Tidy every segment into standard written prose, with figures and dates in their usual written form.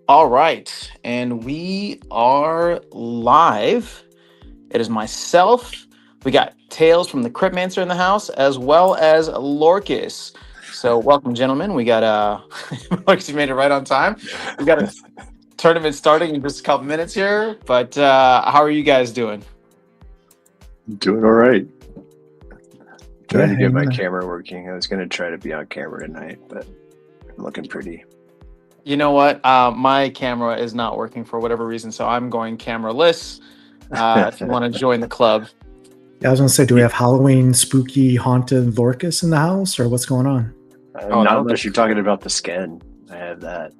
All right, and we are live. It is myself. We got Tales from the Cryptmancer in the house, as well as Lorcus. So, welcome, gentlemen. We got Lorcus, you made it right on time. We got a tournament starting in just a couple minutes here. But how are you guys doing? Doing all right. Trying to get my Yeah. camera working. I was going to try to be on camera tonight, but I'm looking pretty. You know what? My camera is not working for whatever reason, so I'm going camera-less. If you want to join the club. I was gonna say, do we have Halloween spooky haunted Lorcus in the house, or what's going on? Oh, that Not would be unless you're talking about the skin. I have that.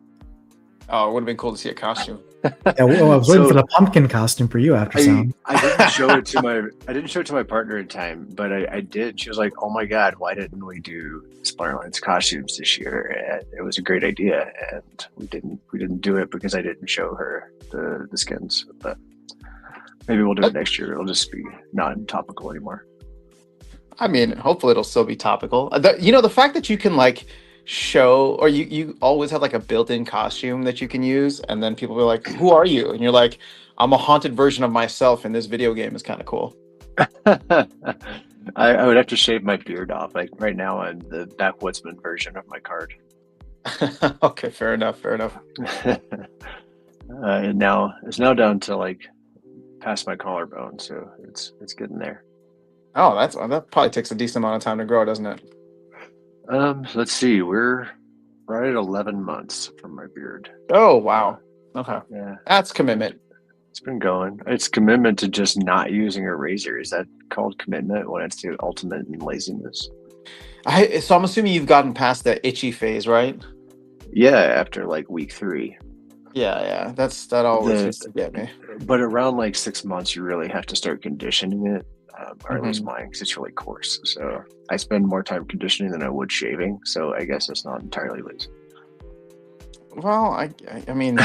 Oh, it would have been cool to see a costume. Yeah, well, I was waiting So- for the pumpkin costume for you after sound. I didn't show it to my partner in time, but I did. She was like, "Oh my god, why didn't we do Splatterlands costumes this year?" And it was a great idea, and we didn't do it because I didn't show her the skins. But maybe we'll do it next year. It'll just be not topical anymore. I mean, hopefully it'll still be topical. The fact that you can like show, or you always have like a built-in costume that you can use, and then people be like, "Who are you?" And you're like, "I'm a haunted version of myself in this video game." Is kind of cool. I would have to shave my beard off. Like right now, I'm the backwoodsman version of my card. Okay, fair enough. And now it's now down to like past my collarbone, so it's getting there. Oh, that probably takes a decent amount of time to grow, doesn't it? Let's see, we're right at 11 months from my beard. Oh, wow. Okay, Yeah, that's commitment. it's been going. It's commitment to just not using a razor. Is that called commitment when it's the ultimate in laziness? So I'm assuming you've gotten past that itchy phase, right? Yeah, after like week 3. Yeah. That always The- used to get me. But around like 6 months, you really have to start conditioning it, or at Mm-hmm. least mine, because it's really coarse. So I spend more time conditioning than I would shaving. So I guess it's not entirely lazy. Well, I mean,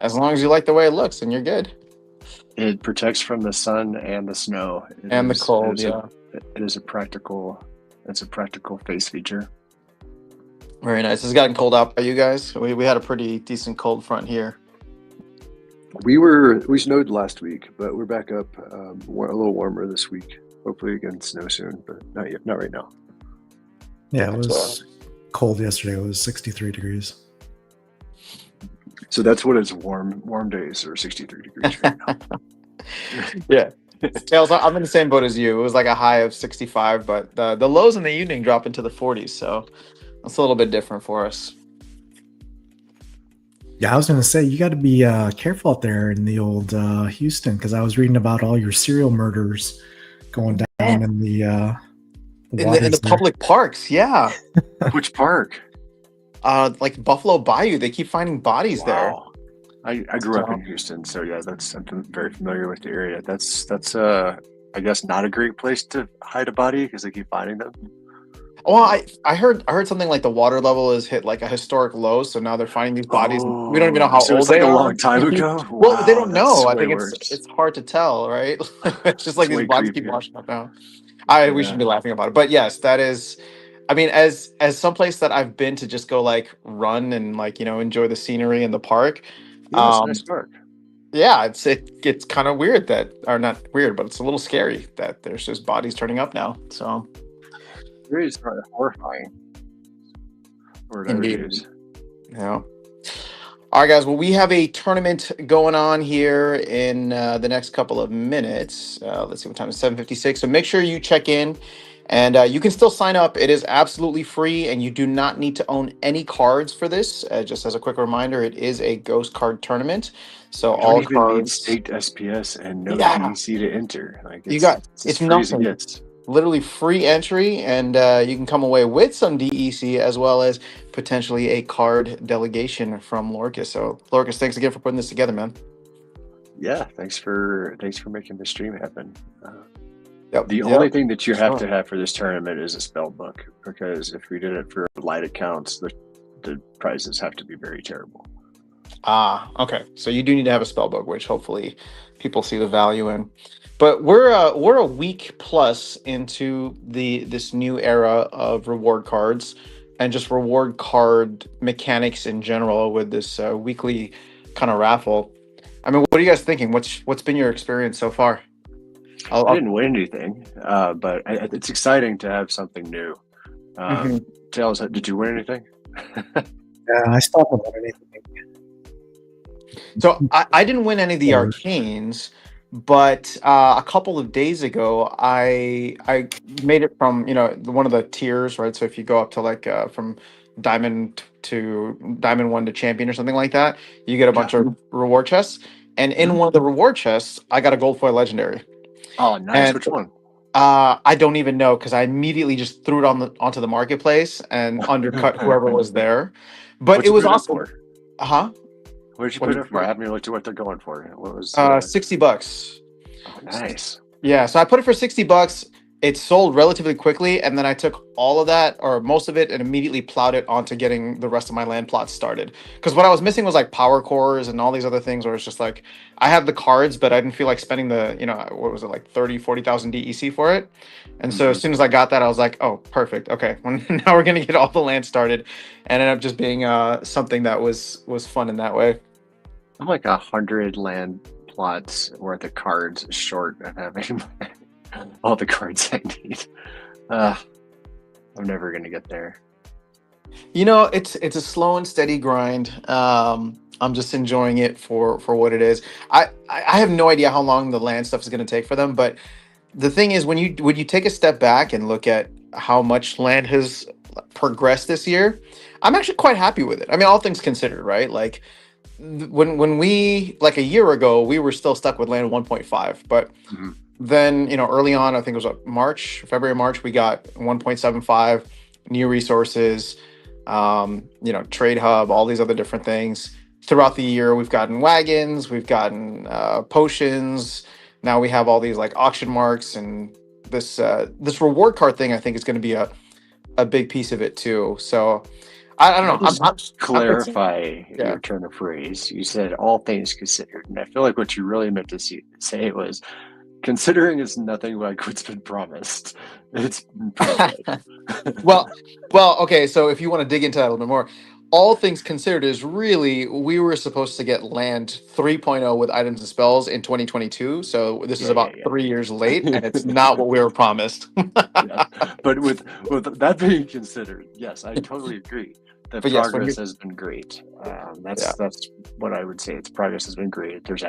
as long as you like the way it looks, then you're good. It protects from the sun and the snow. It And the is- cold, it is a- yeah. it is a practical. It's a practical face feature. Very nice. It's gotten cold out by you guys. We had a pretty decent cold front here. We snowed last week, but we're back up a little warmer this week. Hopefully, again, snow soon, but not yet. Not right now. Yeah, it was cold yesterday. It was 63 degrees. So that's what it's warm days are 63 degrees right now. Yeah. Tails, I'm in the same boat as you. It was like a high of 65, but the lows in the evening drop into the 40s, so that's a little bit different for us. Yeah, I was gonna say you got to be careful out there in the old Houston, because I was reading about all your serial murders going down in the In the waters there. public parks, yeah. Which park? Like Buffalo Bayou, they keep finding bodies there. Wow. I grew up in Houston, so yeah, I'm very familiar with the area. That's I guess not a great place to hide a body because they keep finding them. Well, I heard something like the water level is hit like a historic low, so now they're finding these bodies. We don't even know how so old it's like they a are. long time ago. Well, they Wow, don't that's know. I way think worse. it's hard to tell, right? It's just like It's these way bodies keep creepier. washing up now. We Yeah. shouldn't be laughing about it, but yes, that is. I mean, as someplace that I've been to just go like run and like enjoy the scenery in the park. Yeah, it's a nice park. Yeah, it's kind of weird that, or not weird, but it's a little scary that there's just bodies turning up now. So It is horrifying. Or whatever it Indeed. is. yeah. All right, guys. Well, we have a tournament going on here in the next couple of minutes. Let's see what time it's 7:56. So make sure you check in, and you can still sign up. It is absolutely free, and you do not need to own any cards for this. Just as a quick reminder, it is a ghost card tournament. So You all don't even need cards, staked SPS and no Yeah. DEC to enter. Like You got- as it's free as it nothing. gets. literally free entry, and you can come away with some DEC as well as potentially a card delegation from Lorcus. So Lorcus, thanks again for putting this together, man. Yeah, thanks for making the stream happen. Yep. The yep. only thing that you have Sure. to have for this tournament is a spell book, because if we did it for light accounts, the prizes have to be very terrible. Okay. So you do need to have a spell book, which hopefully people see the value in. But we're a week plus into this new era of reward cards. and just reward card mechanics in general with this weekly kind of raffle. I mean, what are you guys thinking? What's been your experience so far? I didn't win anything, but it's exciting to have something new. Mhm. Tails, did you win anything? Yeah, I still haven't won anything. So I didn't win any of the arcanes, but a couple of days ago I made it from one of the tiers, right? So if you go up to like from diamond 1 to champion or something like that, you get a bunch of reward chests. And in one of the reward chests, I got a gold foil legendary. Oh, nice. And which one? I don't even know because I immediately just threw it onto the marketplace and undercut whoever was there. But What'd it you was put it awesome. for? Huh? Where'd you What put did it for? I haven't even looked at what they're going for. What was $60. Oh, nice. Yeah, so I put it for $60. It sold relatively quickly, and then I took all of that or most of it and immediately plowed it onto getting the rest of my land plots started. Because what I was missing was like power cores and all these other things where it's just like I have the cards, but I didn't feel like spending the, what was it, like 30,000-40,000 DEC for it. And so as soon as I got that, I was like, oh, perfect. Okay. Well, now we're gonna get all the land started. And ended up just being something that was fun in that way. I'm like 100 land plots worth of cards short of having all the cards I need. I'm never gonna get there. It's a slow and steady grind. I'm just enjoying it for what it is. I have no idea how long the land stuff is going to take for them, but the thing is, when you take a step back and look at how much land has progressed this year, I'm actually quite happy with it. I mean, all things considered, right? Like when we like a year ago, we were still stuck with land 1.5, but then early on, I think it was February, March, we got 1.75 new resources. Trade hub, all these other different things. Throughout the year, we've gotten wagons, we've gotten potions. Now we have all these like auction marks, and this reward card thing. I think is going to be a big piece of it too. So I don't know. I'm clarify your turn of phrase. You said all things considered, and I feel like what you really meant to say was considering is nothing like what's been promised. It's well, okay. So if you want to dig into that a little bit more, all things considered is really we were supposed to get land 3.0 with items and spells in 2022. So this is about 3 years late, and it's not what we were promised. But with that being considered, yes, I totally agree. The progress has been great. That's what I would say. Its progress has been great. There's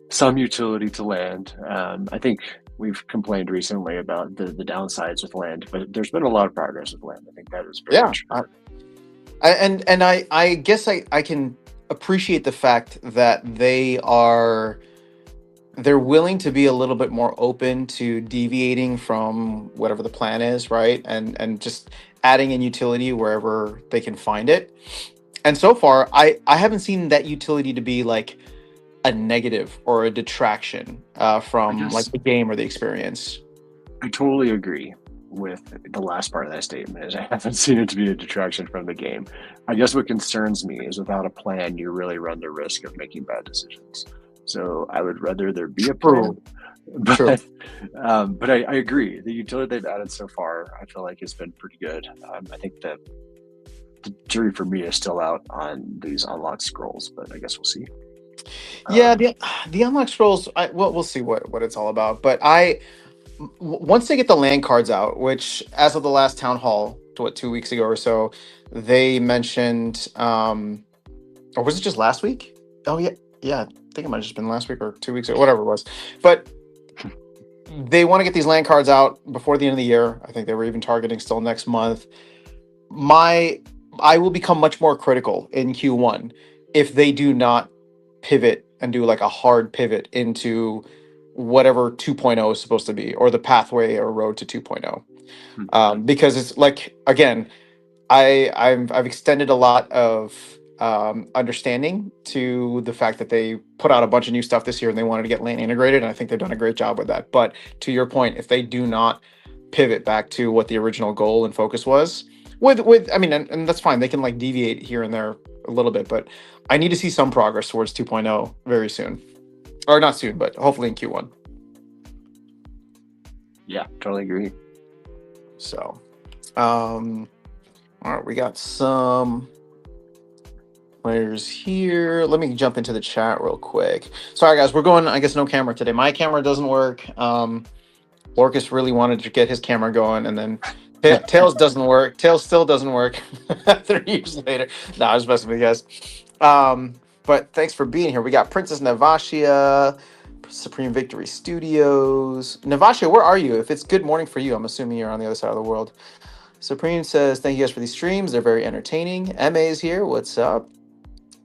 some utility to land. I think we've complained recently about the downsides with land, but there's been a lot of progress with land. I think that is very true. I guess I can appreciate the fact that they're willing to be a little bit more open to deviating from whatever the plan is, right? And just adding in utility wherever they can find it. And so far, I haven't seen that utility to be like a negative or a detraction from like the game or the experience. I totally agree with the last part of that statement. Is I haven't seen it to be a detraction from the game. I guess what concerns me is without a plan, you really run the risk of making bad decisions. So I would rather there be a plan. But I agree. The utility they've added so far, I feel like has been pretty good. I think that the jury for me is still out on these unlocked scrolls, but I guess we'll see. Yeah, the unlock scrolls. We'll see what it's all about. But once they get the land cards out, which as of the last town hall, 2 weeks ago or so, they mentioned, or was it just last week? Oh yeah, I think it might have just been last week or 2 weeks or whatever it was. But they want to get these land cards out before the end of the year. I think they were even targeting still next month. I will become much more critical in Q1 if they do not pivot and do like a hard pivot into whatever 2.0 is supposed to be, or the pathway or road to 2.0. Because it's like, again, I've extended a lot of understanding to the fact that they put out a bunch of new stuff this year and they wanted to get land integrated, and I think they've done a great job with that. But to your point, if they do not pivot back to what the original goal and focus was, I mean, and that's fine, they can like deviate here and there a little bit, but I need to see some progress towards 2.0 very soon. Or not soon, but hopefully in Q1. Yeah, totally agree. So, All right, we got some players here. Let me jump into the chat real quick. Sorry, guys, we're going, I guess, no camera today. My camera doesn't work. Orcus really wanted to get his camera going, and then Tails doesn't work. Tails still doesn't work 3 years later. No, I was messing with you guys. But thanks for being here. We got Princess Navashia, Supreme Victory Studios. Navashia, where are you? If it's good morning for you, I'm assuming you're on the other side of the world. Supreme says, thank you guys for these streams. They're very entertaining. MA is here. What's up?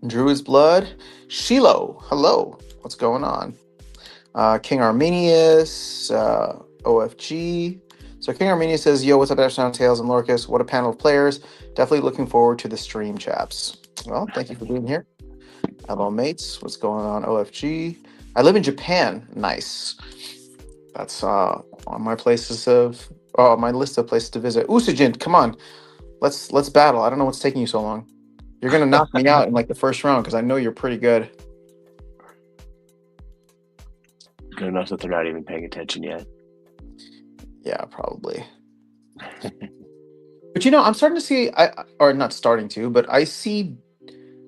Druid's Blood. Shiloh, hello. What's going on? King Arminius, OFG. So King Arminius says, yo, what's up, Ashdown, Tails, and Lorcus? What a panel of players. Definitely looking forward to the stream, chaps. Well, thank you for being here. Hello, mates. What's going on, OFG? I live in Japan. Nice. That's on my places of... Oh, my list of places to visit. Usujin, come on. Let's battle. I don't know what's taking you so long. You're going to knock me out in like the first round because I know you're pretty good. Good enough that they're not even paying attention yet. Yeah, probably. But you know, I'm starting to see, or not starting to, but I see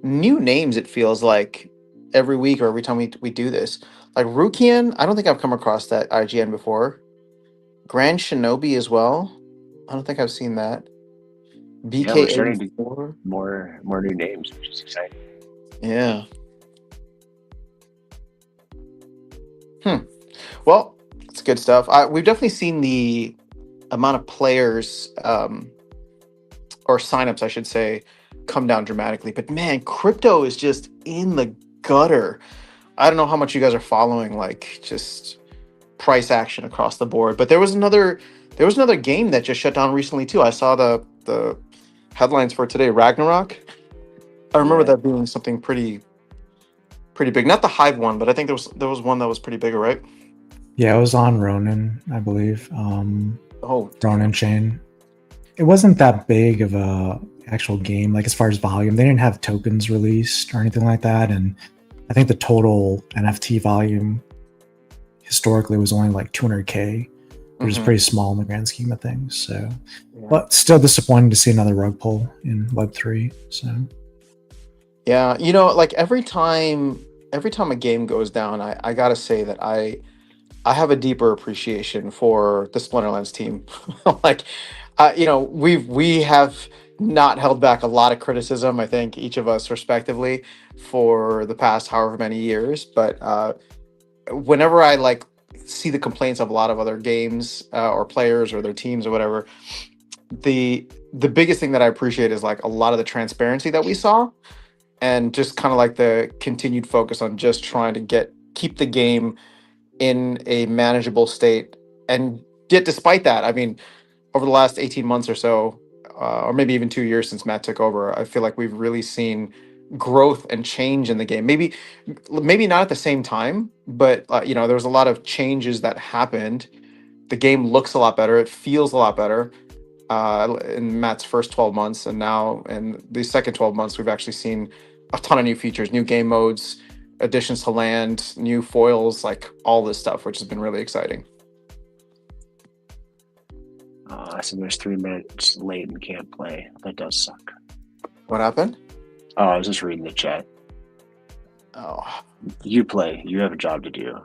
new names, it feels like, every week or every time we do this. Like Rukian, I don't think I've come across that IGN before. Grand Shinobi as well. I don't think I've seen that. Yeah, we're starting to BK84. more new names, which is exciting. Yeah. Well, it's good stuff. We've definitely seen the amount of players, or signups, I should say, come down dramatically. But man, crypto is just in the gutter. I don't know how much you guys are following, like just price action across the board. But there was another game that just shut down recently too. I saw the headlines for today, Ragnarok. I remember that being something pretty big. Not the Hive one, but I think there was one that was pretty big, right? Yeah, it was on Ronin, I believe. Oh, Ronin Chain. It wasn't that big of a actual game, like as far as volume. They didn't have tokens released or anything like that, and I think the total NFT volume historically was only like 200K, which is pretty small in the grand scheme of things. So, but still disappointing to see another rug pull in Web3. So, yeah, you know, like every time a game goes down, I gotta say that I have a deeper appreciation for the Splinterlands team. Like, you know, we have not held back a lot of criticism, I think, each of us respectively, for the past however many years. But whenever I like see the complaints of a lot of other games or players or their teams or whatever, the biggest thing that I appreciate is like a lot of the transparency that we saw, and just kind of like the continued focus on just trying to keep the game in a manageable state. And yet, despite that, I mean, over the last 18 months or so, or maybe even 2 years since Matt took over, I feel like we've really seen growth and change in the game. Maybe not at the same time, but you know, there's a lot of changes that happened. The game looks a lot better. It feels a lot better in Matt's first 12 months, and now in the second 12 months, we've actually seen a ton of new features, new game modes, additions to land, new foils, like all this stuff, which has been really exciting. So there's 3 minutes late and can't play. That does suck. What happened? Oh, I was just reading the chat. Oh, You play. You have a job to do.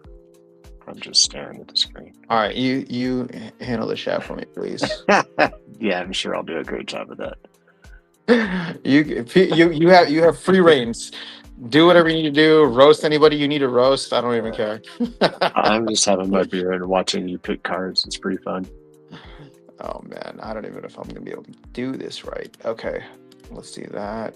I'm just staring at the screen. all right. You handle the chat for me, please. Yeah, I'm sure I'll do a great job of that. You have free reins. Do whatever you need to do. Roast anybody you need to roast. I don't even care. I'm just having my beer and watching you pick cards. It's pretty fun. Oh man, I don't even know if I'm gonna be able to do this right. Okay, let's do that.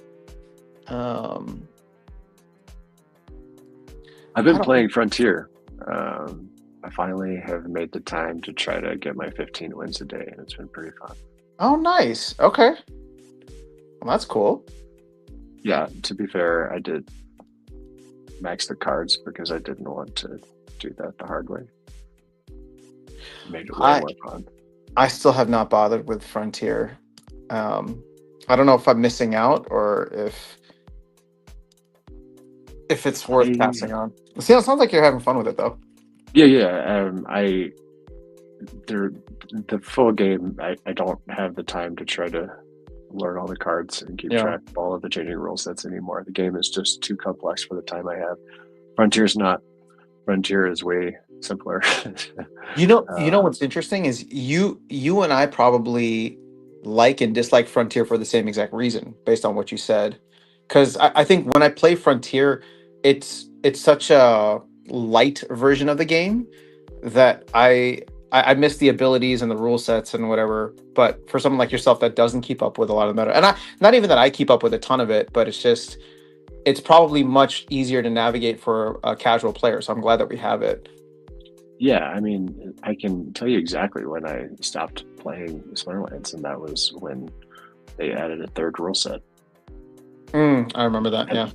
I've been playing Frontier. I finally have made the time to try to get my 15 wins a day, and it's been pretty fun. Oh, nice. Okay, well, that's cool. Yeah, to be fair, I did max the cards because I didn't want to do that the hard way. Made it way more fun. I still have not bothered with Frontier. I don't know if I'm missing out or if it's worth passing on. See, it sounds like you're having fun with it though. Yeah. the full game. I don't have the time to try to learn all the cards and keep Yeah. track of all of the changing rule sets anymore. The game is just too complex for the time I have. Frontier's not. Frontier is way simpler. You know what's interesting is you and I probably like and dislike Frontier for the same exact reason, based on what you said. Because I think when I play Frontier, it's such a light version of the game that I miss the abilities and the rule sets and whatever. But for someone like yourself that doesn't keep up with a lot of the meta, and not even that I keep up with a ton of it, but it's probably much easier to navigate for a casual player. So I'm glad that we have it. Yeah, I mean, I can tell you exactly when I stopped playing Splinterlands, and that was when they added a third rule set. I remember that. Yeah,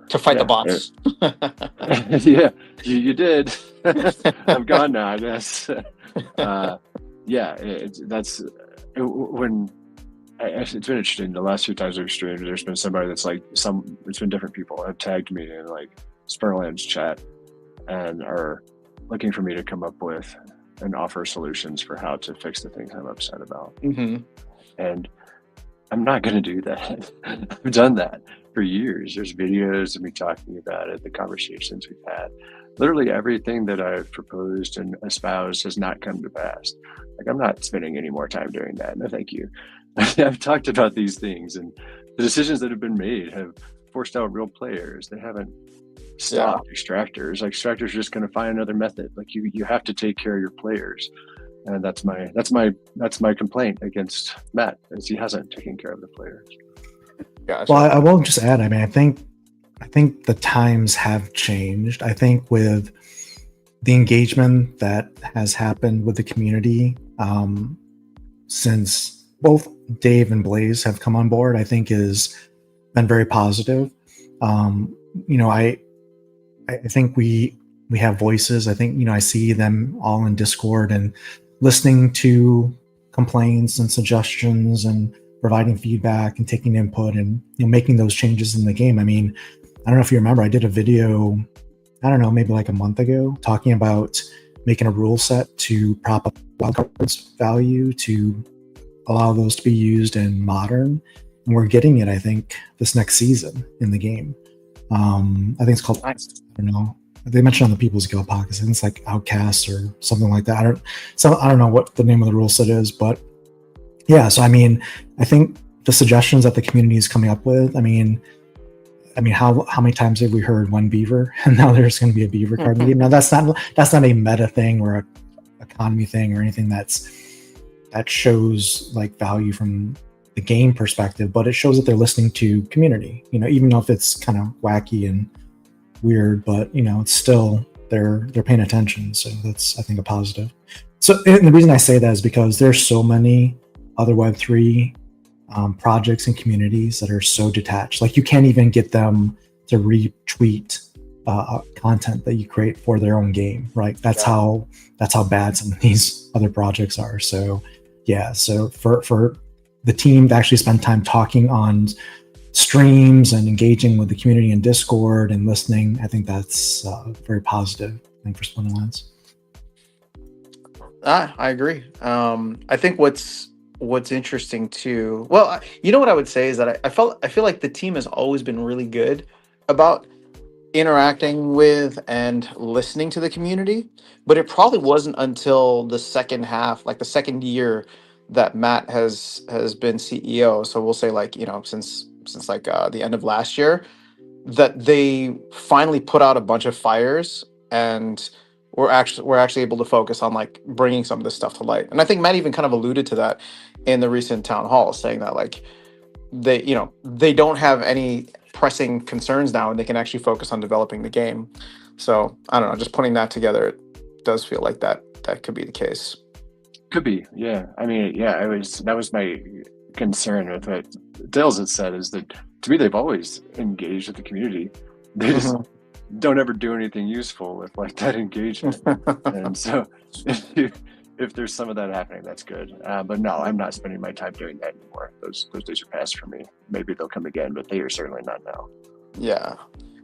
to fight the bots. Yeah, you did. I'm gone now, I guess. Yeah, when it's been interesting. The last few times we've streamed, there's been somebody that's like it's been different people have tagged me in like Splinterlands chat and are looking for me to come up with and offer solutions for how to fix the things I'm upset about. Mm-hmm. And I'm not going to do that. I've done that for years. There's videos of me talking about it, the conversations we've had. Literally everything that I've proposed and espoused has not come to pass. Like, I'm not spending any more time doing that. No, thank you. I've talked about these things, and the decisions that have been made have forced out real players. They haven't stopped extractors. Like, extractors are just going to find another method. Like, you have to take care of your players. And that's my complaint against Matt, is he hasn't taken care of the players. Gotcha. Well, I will just add, I mean, I think the times have changed. I think with the engagement that has happened with the community since both Dave and Blaze have come on board, I think has been very positive. I think we have voices. I think, I see them all in Discord and listening to complaints and suggestions and providing feedback and taking input and making those changes in the game. I mean, I don't know if you remember, I did a video, I don't know, maybe like a month ago, talking about making a rule set to prop up wildcards value to allow those to be used in modern. And we're getting it, I think, this next season in the game. I think it's called, Nice. I don't know, they mentioned on the People's Guild podcast, I think it's like Outcasts or something like that. I don't know what the name of the rule set is, but yeah. So I mean, I think the suggestions that the community is coming up with. I mean, how many times have we heard one beaver, and now there's going to be a beaver card in the game? Now that's not a meta thing or a economy thing or anything that shows like value from the game perspective, but it shows that they're listening to community. Even if it's kind of wacky and weird, but it's still they're paying attention. So that's, I think, a positive. So, and the reason I say that is because there's so many other Web3 projects and communities that are so detached. Like, you can't even get them to retweet content that you create for their own game, right? That's how bad some of these other projects are. So yeah, so for the team to actually spend time talking on streams and engaging with the community in Discord and listening, I think that's very positive thing for Splinterlands. I agree. I think what's interesting too. Well, you know what I would say is that I feel like the team has always been really good about interacting with and listening to the community, but it probably wasn't until the second half, like the second year, that Matt has been CEO. So we'll say like since like the end of last year, that they finally put out a bunch of fires and we're actually able to focus on like bringing some of this stuff to light. And I think Matt even kind of alluded to that in the recent town hall, saying that like they don't have any pressing concerns now and they can actually focus on developing the game. So I don't know, just putting that together, it does feel like that could be the case. Could be, yeah. I mean, yeah, that was my concern with what Dales had said, is that to me they've always engaged with the community. They just don't ever do anything useful with like that engagement. And so if there's some of that happening, that's good. But no, I'm not spending my time doing that anymore. Those days are past for me. Maybe they'll come again, but they are certainly not now. Yeah.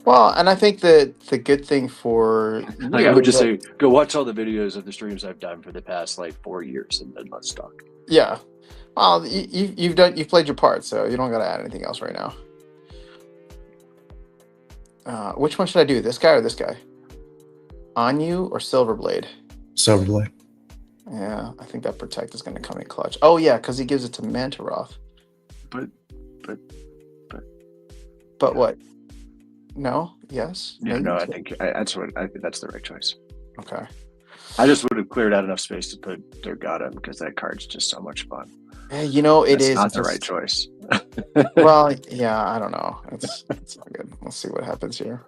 Well, and I think that the good thing for Like, I you would is just that, say, go watch all the videos of the streams I've done for the past like 4 years, and then let's talk. yeah. Well, you've played your part, so you don't got to add anything else right now. Which one should I do? This guy or this guy? Anu or Silverblade? Silverblade. Yeah, I think that protect is going to come in clutch. Oh yeah, because he gives it to Mantaroth. But But what? No? Yes? yeah, Maybe? no, I think that's the right choice. Okay. I just would have cleared out enough space to put Durgata because that card's just so much fun. Yeah, it That's is not the right choice. Well, yeah, I don't know. It's all good. Let's see what happens here.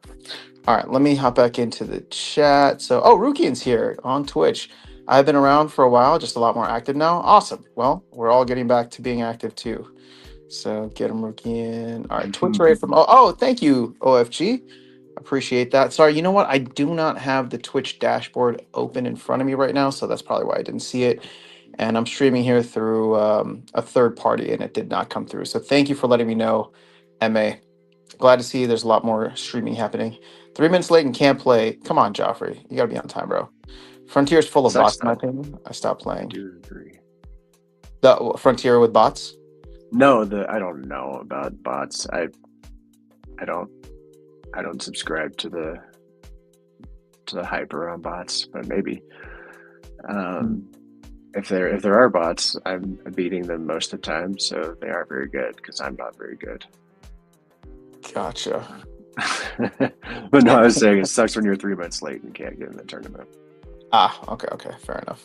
All right, let me hop back into the chat. So, Rukian's here on Twitch. I've been around for a while, just a lot more active now. Awesome. Well, we're all getting back to being active too. So get him Rukian. All right, Twitch rate from thank you, OFG. Appreciate that. Sorry, you know what? I do not have the Twitch dashboard open in front of me right now, so that's probably why I didn't see it. And I'm streaming here through a third party, and it did not come through. So thank you for letting me know, MA. Glad to see there's a lot more streaming happening. 3 minutes late and can't play. Come on, Joffrey. You got to be on time, bro. Frontier's full of Sucks, bots, in my though. opinion. I stopped I playing. do agree. The Frontier with bots? No, I don't know about bots. I don't subscribe to the hype around bots, but maybe. If there are bots, I'm beating them most of the time, so they are very good because I'm not very good. Gotcha. But no, I was saying it sucks when you're 3 minutes late and can't get in the tournament. Okay, fair enough.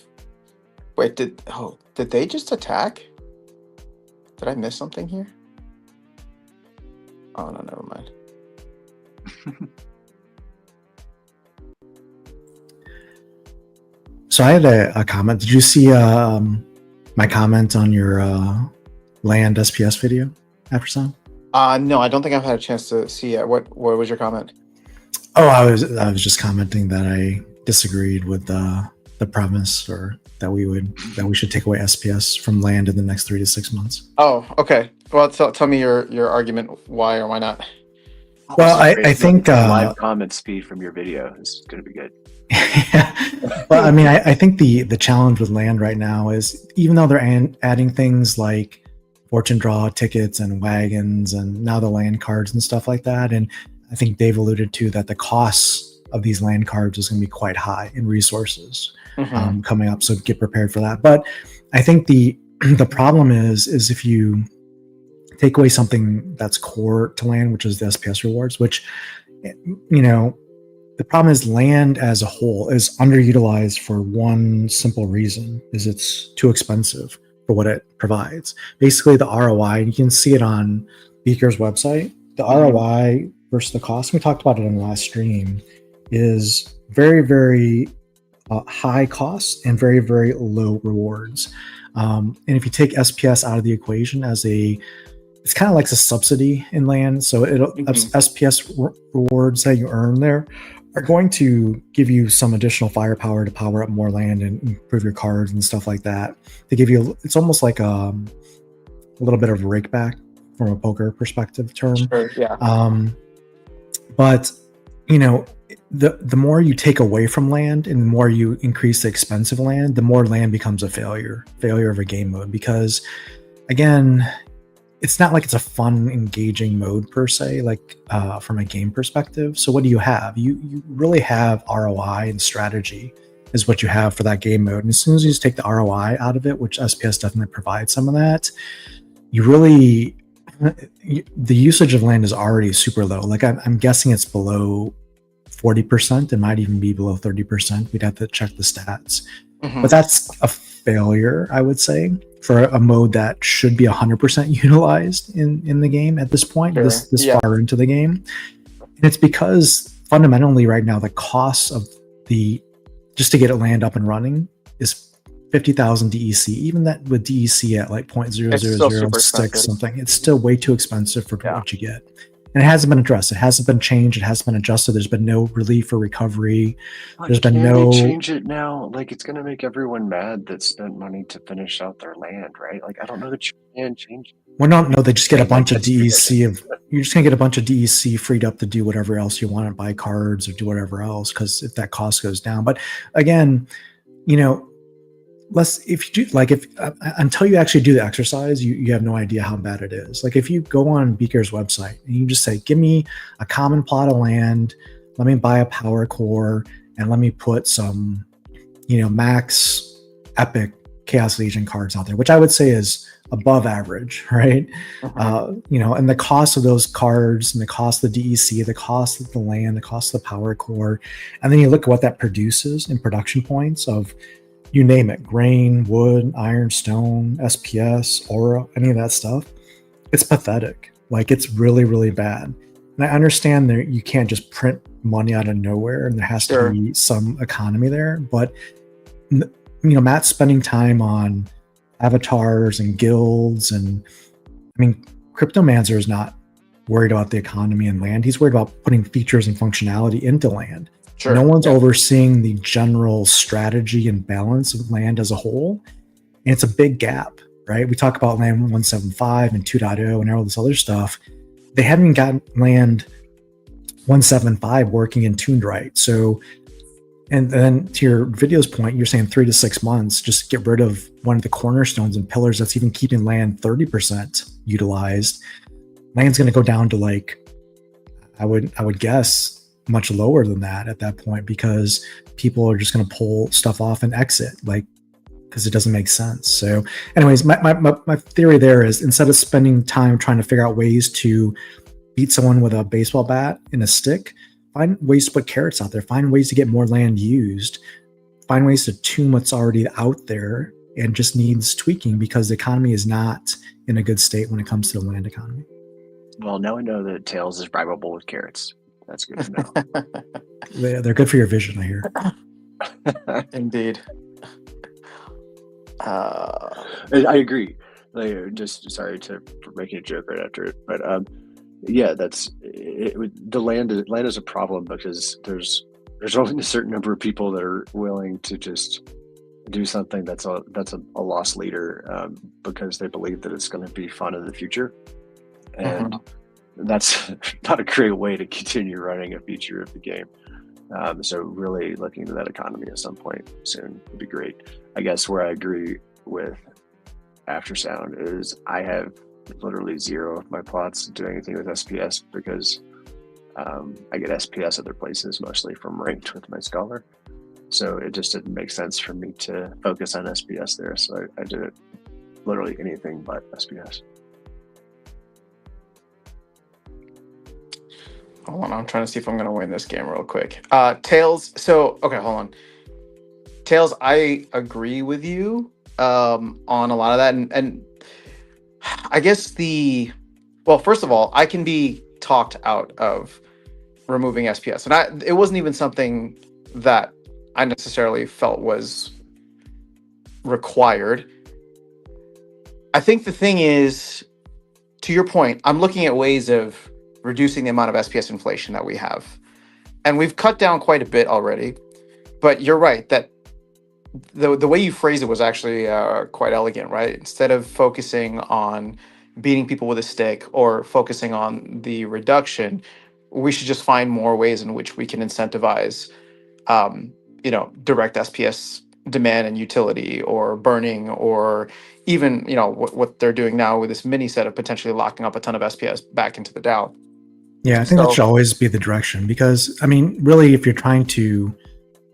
Wait, did they just attack? Did I miss something here? Oh no, never mind. So I had a comment. Did you see my comment on your land SPS video, Aftersound? No, I don't think I've had a chance to see it. What was your comment? Oh, I was just commenting that I disagreed with the premise, or that we should take away SPS from land in the next 3 to 6 months. Oh, okay. Well, tell me your argument, why or why not. Well, I think live comment speed from your video is going to be good. Well, I mean, I think the challenge with land right now is, even though they're adding things like fortune draw tickets and wagons and now the land cards and stuff like that, and I think Dave alluded to that the costs of these land cards is going to be quite high in resources coming up, so get prepared for that. But I think the problem is if you take away something that's core to land, which is the SPS rewards, which, you know, the problem is land as a whole is underutilized for one simple reason: is it's too expensive for what it provides. Basically, the ROI, and you can see it on Beaker's website, the ROI versus the cost, we talked about it in the last stream, is very, very high costs and very, very low rewards. And if you take SPS out of the equation it's kind of like a subsidy in land. So SPS rewards that you earn there are going to give you some additional firepower to power up more land and improve your cards and stuff like that. They give you, it's almost like a little bit of a rake back from a poker perspective term. Sure, yeah. But, you know, the more you take away from land and the more you increase the expense of land, the more land becomes a failure of a game mode. Because, again, it's not like it's a fun, engaging mode per se, like from a game perspective. So what do you have? You really have ROI and strategy is what you have for that game mode. And as soon as you just take the ROI out of it, which SPS definitely provides some of that, the usage of land is already super low. Like I'm guessing it's below 40%. It might even be below 30%. We'd have to check the stats. But that's a failure, I would say, for a mode that should be 100% utilized in the game at this point, this far into the game. And it's because fundamentally right now, the cost of just to get it land up and running is 50,000 DEC. Even that with DEC at like 0.0006 something, it's still way too expensive for what you get. And it hasn't been addressed. It hasn't been changed. It hasn't been adjusted. There's been no relief or recovery. There's been no. They change it now. Like, it's going to make everyone mad that spent money to finish out their land, right? Like, I don't know that you can change it. Well, no, they just get a Like, bunch of that's pretty much DEC of. You're just gonna get a bunch of DEC freed up to do whatever else you want to buy cards or do whatever else because if that cost goes down. But again, you know, if you do like if until you actually do the exercise, you have no idea how bad it is. Like if you go on Beaker's website and you just say, "Give me a common plot of land, let me buy a power core, and let me put some, max epic Chaos Legion cards out there," which I would say is above average, right? And the cost of those cards and the cost of the DEC, the cost of the land, the cost of the power core, and then you look at what that produces in production points of, you name it, grain, wood, iron, stone, SPS, aura, any of that stuff. It's pathetic. Like it's really, really bad. And I understand that you can't just print money out of nowhere and there has to be some economy there. But, Matt's spending time on avatars and guilds. And Cryptomancer is not worried about the economy and land. He's worried about putting features and functionality into land. Sure. No one's overseeing the general strategy and balance of land as a whole. And it's a big gap, right? We talk about land 175 and 2.0 and all this other stuff. They haven't even gotten land 175 working and tuned right. So, and then to your video's point, you're saying 3 to 6 months, just get rid of one of the cornerstones and pillars that's even keeping land 30% utilized. Land's going to go down to I would guess, much lower than that at that point because people are just going to pull stuff off and exit because it doesn't make sense. So anyways, my theory there is instead of spending time trying to figure out ways to beat someone with a baseball bat and a stick, find ways to put carrots out there, find ways to get more land used, find ways to tune what's already out there and just needs tweaking because the economy is not in a good state when it comes to the land economy. Well, now I know that Tails is bribable with carrots. That's good to know. They're good for your vision, I hear. Indeed. I agree. Just sorry for making a joke right after it, but yeah, that's it. The land is a problem because there's only a certain number of people that are willing to just do something that's a loss leader because they believe that it's going to be fun in the future, and that's not a great way to continue running a feature of the game. So really looking to that economy at some point soon would be great. I guess where I agree with Aftersound is I have literally zero of my plots do anything with SPS because I get SPS other places, mostly from ranked with my Scholar. So it just didn't make sense for me to focus on SPS there. So I did it literally anything but SPS. Hold on, I'm trying to see if I'm going to win this game real quick. Tails, okay, hold on. Tails, I agree with you on a lot of that. And I guess first of all, I can be talked out of removing SPS. And it wasn't even something that I necessarily felt was required. I think the thing is, to your point, I'm looking at ways of reducing the amount of SPS inflation that we have. And we've cut down quite a bit already. But you're right that the way you phrased it was actually quite elegant, right? Instead of focusing on beating people with a stick or focusing on the reduction, we should just find more ways in which we can incentivize, direct SPS demand and utility, or burning, or even, what they're doing now with this mini set of potentially locking up a ton of SPS back into the DAO. Yeah, I think that should always be the direction because, really, if you're trying to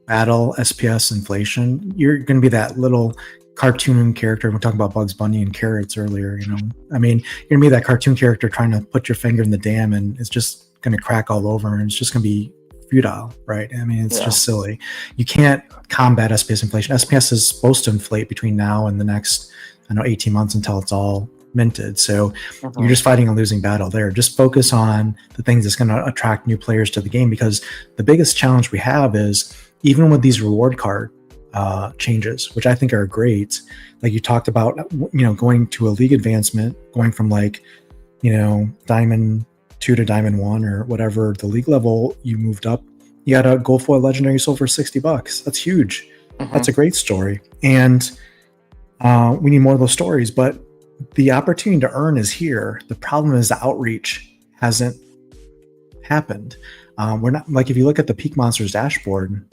battle SPS inflation, you're going to be that little cartoon character. We're talking about Bugs Bunny and carrots earlier, you're going to be that cartoon character trying to put your finger in the dam and it's just going to crack all over and it's just going to be futile, right? It's just silly. You can't combat SPS inflation. SPS is supposed to inflate between now and the next, 18 months until it's all minted. So you're just fighting a losing battle there. Just focus on the things that's going to attract new players to the game, because the biggest challenge we have is even with these reward card changes, which I think are great. Like you talked about, going to a league advancement, going from Diamond 2 to Diamond 1 or whatever the league level you moved up, you got a gold foil legendary sold for $60. That's huge. That's a great story. And we need more of those stories. But the opportunity to earn is here. The problem is the outreach hasn't happened. We're not, like, if you look at the Peak Monsters dashboard,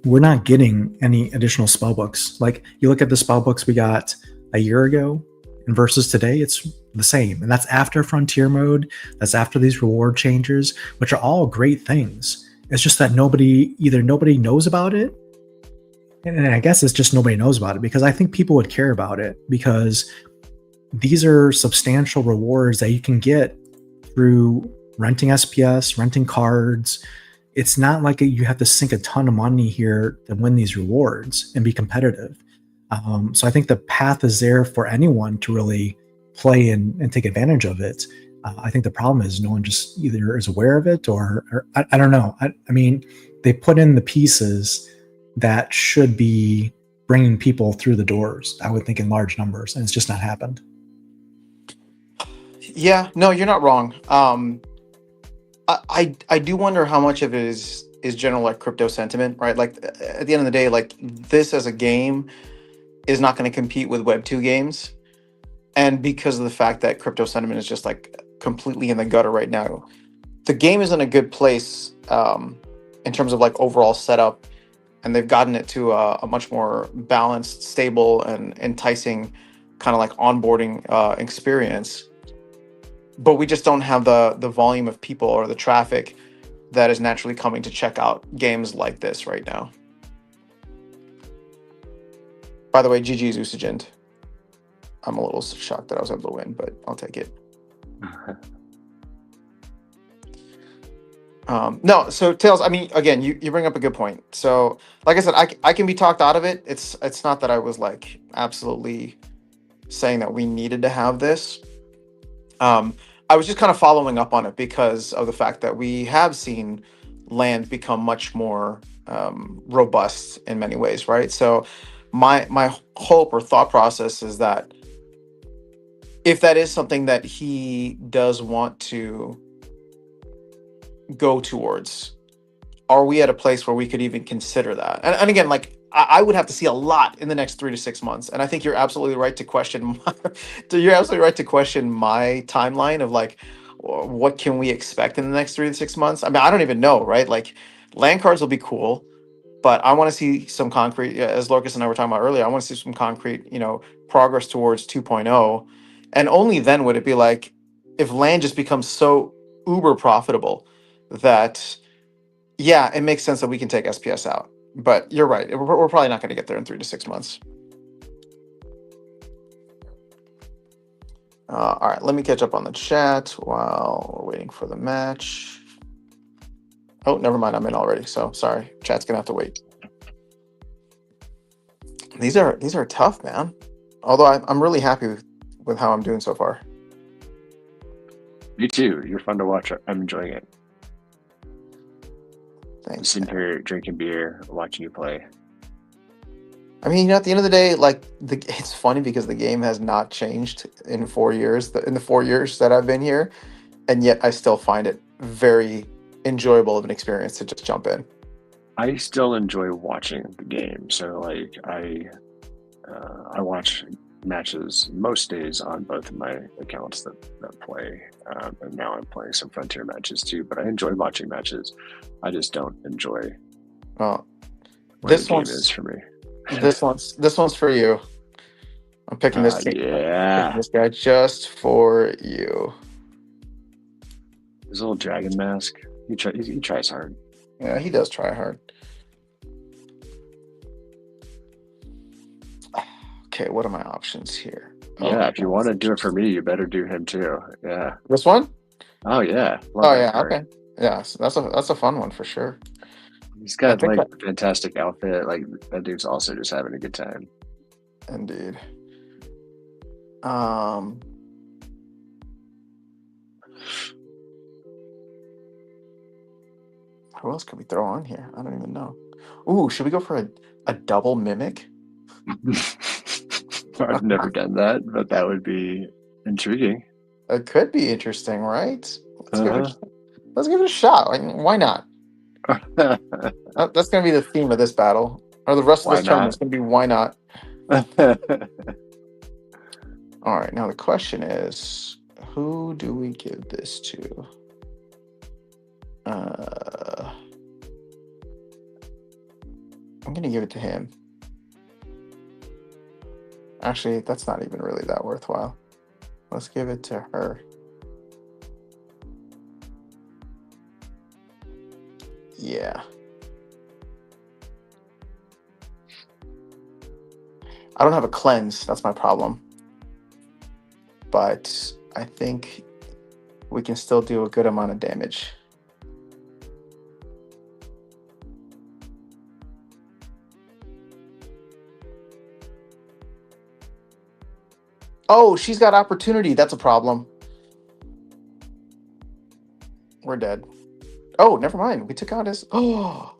we're not getting any additional spell books. Like, you look at the spell books we got a year ago and versus today, it's the same. And that's after Frontier mode. That's after these reward changes, which are all great things. It's just that nobody knows about it. And I guess it's just nobody knows about it, because I think people would care about it, because these are substantial rewards that you can get through renting SPS, renting cards. It's not like you have to sink a ton of money here to win these rewards and be competitive. So I think the path is there for anyone to really play and take advantage of it. I think the problem is no one just either is aware of it or I don't know. I mean, they put in the pieces that should be bringing people through the doors, I would think, in large numbers, and it's just not happened. Yeah, no, you're not wrong. I do wonder how much of it is general, like, crypto sentiment, right? Like, at the end of the day, like, this as a game is not going to compete with Web2 games, and because of the fact that crypto sentiment is just, like, completely in the gutter right now, the game is in a good place in terms of, like, overall setup, and they've gotten it to a much more balanced, stable, and enticing kind of like onboarding experience. But we just don't have the volume of people or the traffic that is naturally coming to check out games like this right now. By the way, GG's Usagent. I'm a little shocked that I was able to win, but I'll take it. No, so Tails, I mean, again, you bring up a good point. So, like I said, I can be talked out of it. It's not that I was, like, absolutely saying that we needed to have this. I was just kind of following up on it because of the fact that we have seen land become much more robust in many ways, right? So my hope or thought process is that if that is something that he does want to go towards, are we at a place where we could even consider that? And again, like, I would have to see a lot in the next 3 to 6 months, and I think you're absolutely right to question. You're absolutely right to question my timeline of, like, what can we expect in the next 3 to 6 months. I mean, I don't even know, right? Like, land cards will be cool, but I want to see some concrete. As Lorcas and I were talking about earlier, I want to see some concrete, progress towards 2.0, and only then would it be like, if land just becomes so uber profitable that, yeah, it makes sense that we can take SPS out. But you're right. We're probably not going to get there in 3 to 6 months. All right, let me catch up on the chat while we're waiting for the match. Oh, never mind. I'm in already. So sorry. Chat's going to have to wait. These are tough, man. Although I'm really happy with how I'm doing so far. Me too. You're fun to watch. I'm enjoying it. Thanks. I'm sitting here drinking beer, watching you play. I mean, at the end of the day, like, it's funny because the game has not changed in 4 years. In the 4 years that I've been here, and yet I still find it very enjoyable of an experience to just jump in. I still enjoy watching the game. So, like, I watch matches most days on both of my accounts that play, and now I'm playing some Frontier matches too. But I enjoy watching matches. I just don't enjoy Well, what this the game one's is for me. this one's for you. I'm picking this team. Yeah, Picking this guy just for you. his little dragon mask. He tries hard. Yeah, he does try hard. Okay, what are my options here? Yeah, if you want to do it for me, you better do him too. Yeah. This one? Oh yeah. Oh yeah. Okay. Yeah, so that's a fun one for sure. He's got like a fantastic outfit. Like, that dude's also just having a good time. Indeed. Who else could we throw on here? I don't even know. Ooh, should we go for a double mimic? I've never done that, but that would be intriguing. It could be interesting, right? Let's give it a shot. Like, why not? That's going to be the theme of this battle, or the rest of this tournament. It's going to be why not. All right, now the question is, who do we give this to? I'm gonna give it to him. Actually, that's not even really that worthwhile. Let's give it to her. Yeah. I don't have a cleanse. That's my problem. But I think we can still do a good amount of damage. Oh, she's got opportunity. That's a problem. We're dead. Oh, never mind. We took out his. Oh.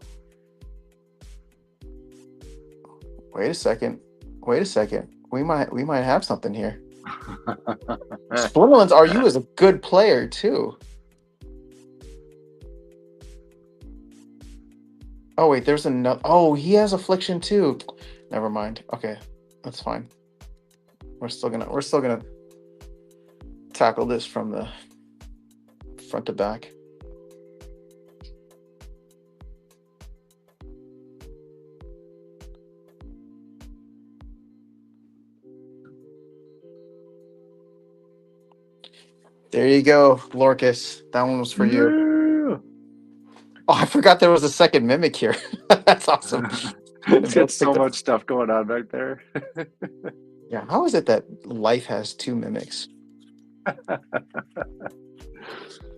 Wait a second. We might have something here. Splinterlands RU is a good player too. Oh wait, there's another. Oh, he has affliction too. Never mind. Okay, that's fine. We're still gonna tackle this from the front to back. There you go, Lorcus. That one was for you. Oh, I forgot there was a second mimic here. That's awesome. It's got so much stuff going on back there. Yeah, how is it that life has two mimics?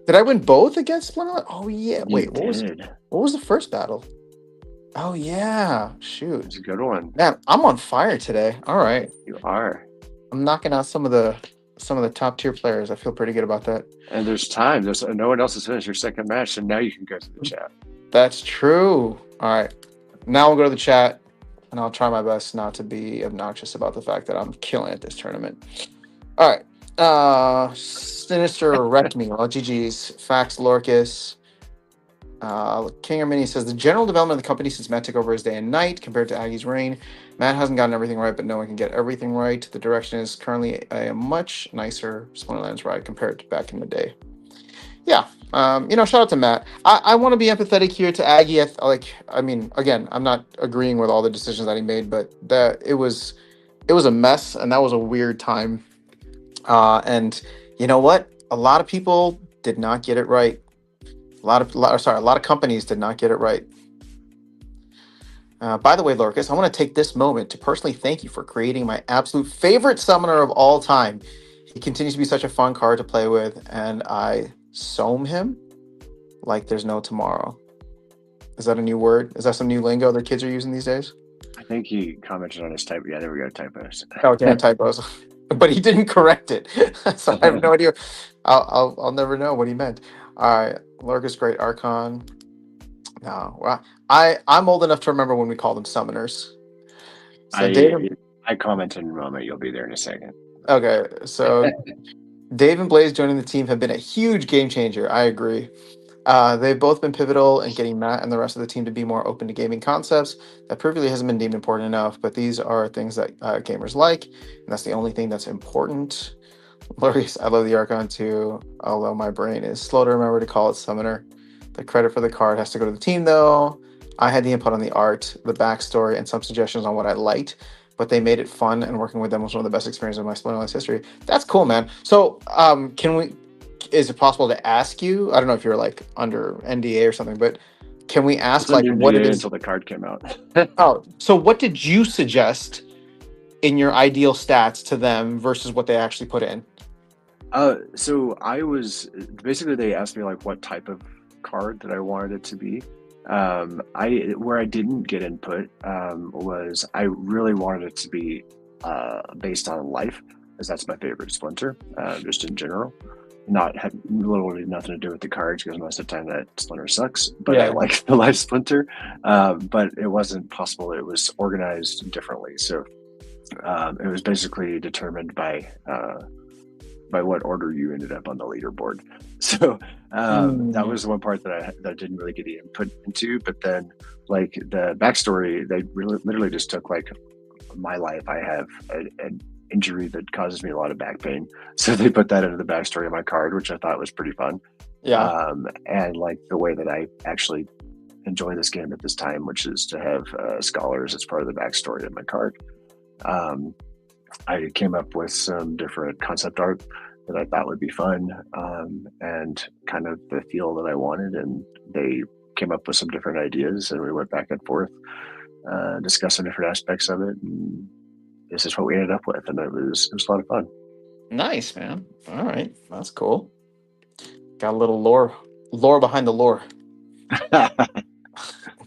Did I win both against Splinter? Oh yeah. Wait, what was the first battle? Oh yeah. Shoot. It's a good one. Man, I'm on fire today. All right. You are. I'm knocking out some of the top tier players. I feel pretty good about that. And there's time. There's no one else has finished your second match, so now you can go to the chat. That's true. All right. Now we'll go to the chat, and I'll try my best not to be obnoxious about the fact that I'm killing at this tournament. All right. Sinister wrecked me. Well, GG's. Fax Lorcus. King or Mini says the general development of the company since Matt took over is day and night compared to Aggie's reign. Matt hasn't gotten everything right, but no one can get everything right. The direction is currently a much nicer Splinterlands ride compared to back in the day. Yeah, shout out to Matt. I want to be empathetic here to Aggie. Again, I'm not agreeing with all the decisions that he made, but it was a mess, and that was a weird time. And you know what? A lot of people did not get it right. A lot of companies did not get it right. By the way, Lorcus, I want to take this moment to personally thank you for creating my absolute favorite summoner of all time. He continues to be such a fun card to play with, and I soam him like there's no tomorrow. Is that a new word? Is that some new lingo that kids are using these days? I think he commented on his typo. Yeah, there we go, typos. Oh, damn typos. But he didn't correct it. So I have no idea. I'll never know what he meant. All right, Lorcus Great Archon. No, well, I'm old enough to remember when we called them summoners. So I commented in a moment. You'll be there in a second. Okay, so Dave and Blaze joining the team have been a huge game changer. I agree. They've both been pivotal in getting Matt and the rest of the team to be more open to gaming concepts that previously hasn't been deemed important enough, but these are things that gamers like, and that's the only thing that's important. Lorius, I love the Archon too, although my brain is slow to remember to call it Summoner. The credit for the card has to go to the team though. I had the input on the art, the backstory, and some suggestions on what I liked, but they made it fun, and working with them was one of the best experiences of my Splinterlands history. That's cool, man. So is it possible to ask you? I don't know if you're like under NDA or something, but can we ask like what it is until the card came out? Oh, so what did you suggest in your ideal stats to them versus what they actually put in? So I was basically, they asked me like what type of card that I wanted it to be. Where I didn't get input was I really wanted it to be based on life, as that's my favorite Splinter, just in general. Had literally nothing to do with the cards, because most of the time that Splinter sucks, but yeah. I like the life Splinter. But it wasn't possible. It was organized differently. So it was basically determined by what order you ended up on the leaderboard. So that was one part that I didn't really get the input into. But then like the backstory, they literally just took like my life. I have injury that causes me a lot of back pain. So they put that into the backstory of my card, which I thought was pretty fun. Yeah. And like the way that I actually enjoy this game at this time, which is to have scholars as part of the backstory of my card. I came up with some different concept art that I thought would be fun, and kind of the feel that I wanted. And they came up with some different ideas, and we went back and forth, discussed some different aspects of it. And this is what we ended up with, and it was a lot of fun. Nice, man. All right, that's cool. Got a little lore behind the lore.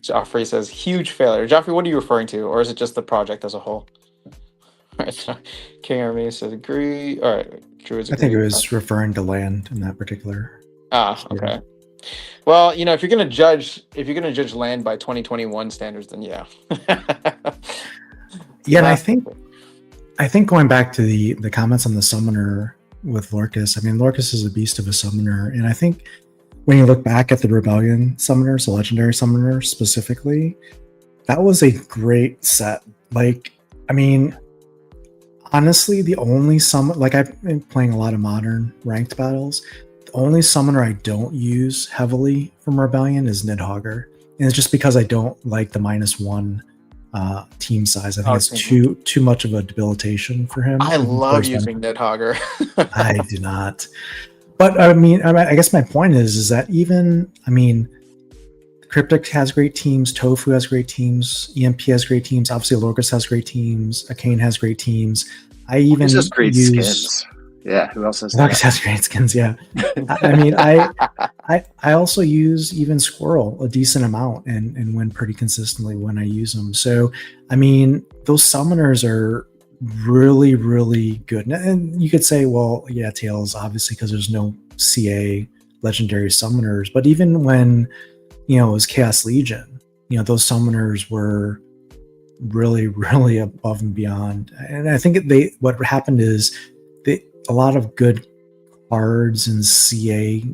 Joffrey says huge failure. Joffrey, what are you referring to, or is it just the project as a whole? All right, so King Army says agree. All right, Druids I agree. think it was referring to land in that particular. Okay. Well, if you're gonna judge land by 2021 standards, then yeah. Yeah, and I think going back to the comments on the summoner with Lorcus, I mean, Lorcus is a beast of a summoner, and I think when you look back at the Rebellion summoners, the legendary summoner specifically, that was a great set. Like, I mean, honestly, the only summon, like I've been playing a lot of modern ranked battles, the only summoner I don't use heavily from Rebellion is Nidhogger. And it's just because I don't like the -1 team size. I think it's too much of a debilitation for him. I love using Nidhogger. I do not. But I mean, I guess my point is that even, I mean, Cryptic has great teams, Tofu has great teams, EMP has great teams, obviously Lorcus has great teams, Arcane has great teams. I even just great skins. Yeah, who else has Lorcus has great skins, yeah. I mean, I also use even Squirrel a decent amount and win pretty consistently when I use them. So, I mean, those summoners are really, really good. And you could say, well, yeah, Tails, obviously, because there's no CA legendary summoners. But even when, it was Chaos Legion, those summoners were really, really above and beyond. And I think what happened is a lot of good cards in CA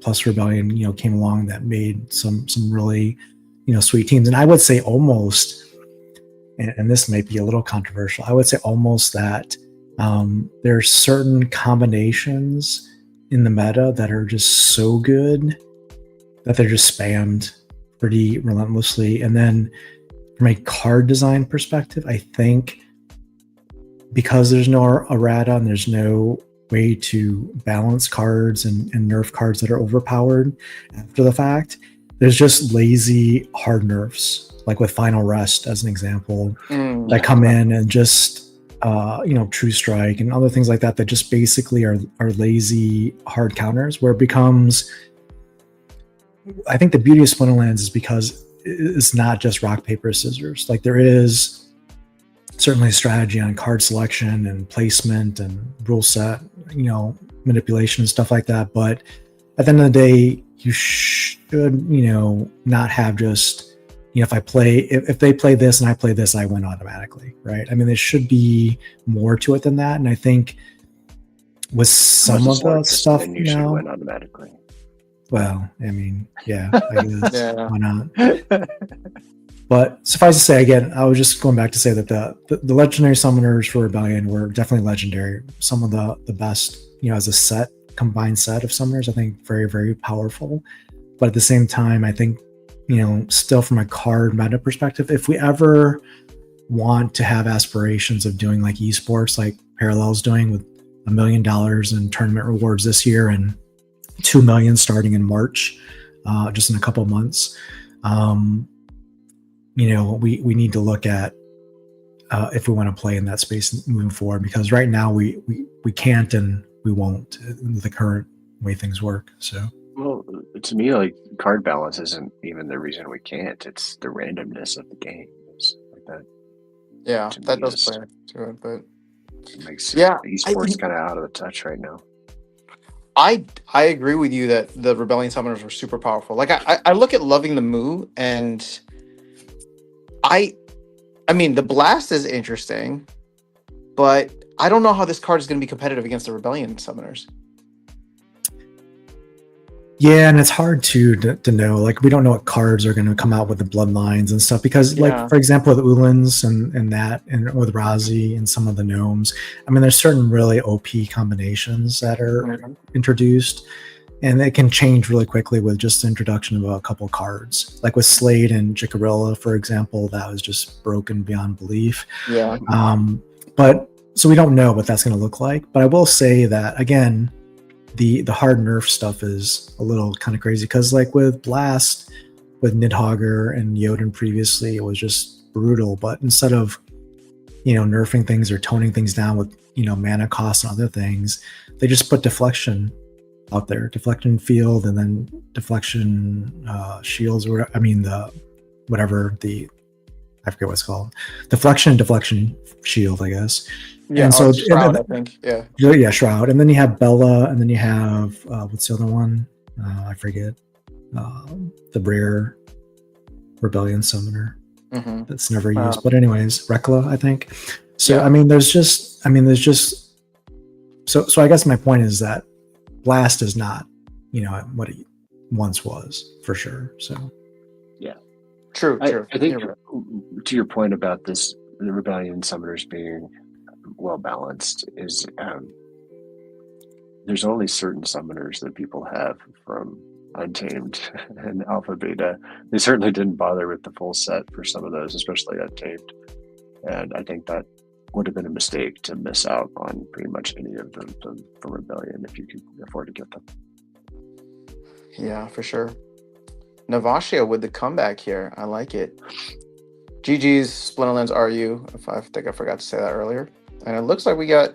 plus Rebellion, came along that made some really, sweet teams. And I would say almost, and this may be a little controversial, I would say almost that there are certain combinations in the meta that are just so good that they're just spammed pretty relentlessly. And then from a card design perspective, I think because there's no errata and there's no way to balance cards and nerf cards that are overpowered after the fact, there's just lazy hard nerfs, like with Final Rest as an example, that come in and just True Strike and other things like that just basically are lazy hard counters, where it becomes, I think the beauty of Splinterlands is because it's not just rock, paper, scissors. Like, there is certainly a strategy on card selection and placement and rule set, manipulation and stuff like that. But at the end of the day, you should, not have just, if they play this and I play this, I win automatically, right? I mean, there should be more to it than that. And I think with some of the stuff you should win automatically. Well, I mean, yeah, I guess. Yeah. Why not? But suffice to say, again, I was just going back to say that the legendary summoners for Rebellion were definitely legendary. Some of the best, as a combined set of summoners, I think very, very powerful. But at the same time, I think, still from a card meta perspective, if we ever want to have aspirations of doing like esports, like Parallel's doing with $1 million in tournament rewards this year and 2 million starting in March, just in a couple of months. We need to look at if we want to play in that space moving forward, because right now we can't and we won't, the current way things work. So, well, to me, like, card balance isn't even the reason we can't. It's the randomness of the game. It's like that. Yeah, that does play to it, but it makes esports kind of out of the touch right now. I agree with you that the Rebellion summoners were super powerful. Like, I look at Loving the Moo, and I mean, the Blast is interesting, but I don't know how this card is going to be competitive against the Rebellion summoners. Yeah, and it's hard to know. Like, we don't know what cards are going to come out with the bloodlines and stuff because, like, Yeah. for example, with Ulans and with Razi and some of the gnomes, I mean, there's certain really OP combinations that are Mhm. introduced, and it can change really quickly with just the introduction of a couple cards. Like with Slade and Jicarilla, for example, that was just broken beyond belief. Yeah. But so we don't know what that's going to look like. But I will say that again, the hard nerf stuff is a little kind of crazy because, like with Blast, with Nidhogger and Jotun previously, it was just brutal. But instead of nerfing things or toning things down with mana costs and other things, they just put deflection out there, deflection field, and then deflection shields, or I mean I forget what it's called, deflection shield, I guess. Yeah. And so Shroud, I think. Yeah. yeah, Shroud, and then you have Bella, and then you have what's the other one? I forget. The rare Rebellion Summoner Mm-hmm. that's never used, but anyways, Rekla, I think. So Yeah. I mean, there's just so I guess my point is that Blast is not what it once was, for sure. So True. I think You're right. to your point about the Rebellion Summoners being well balanced is there's only certain summoners that people have from Untamed and Alpha Beta. They certainly didn't bother with the full set for some of those, especially Untamed. And I think that would have been a mistake to miss out on pretty much any of them from Rebellion if you could afford to get them. Yeah, for sure. Navashia with the comeback here. I like it. GG's Splinterlands RU. I think I forgot to say that earlier. And it looks like we got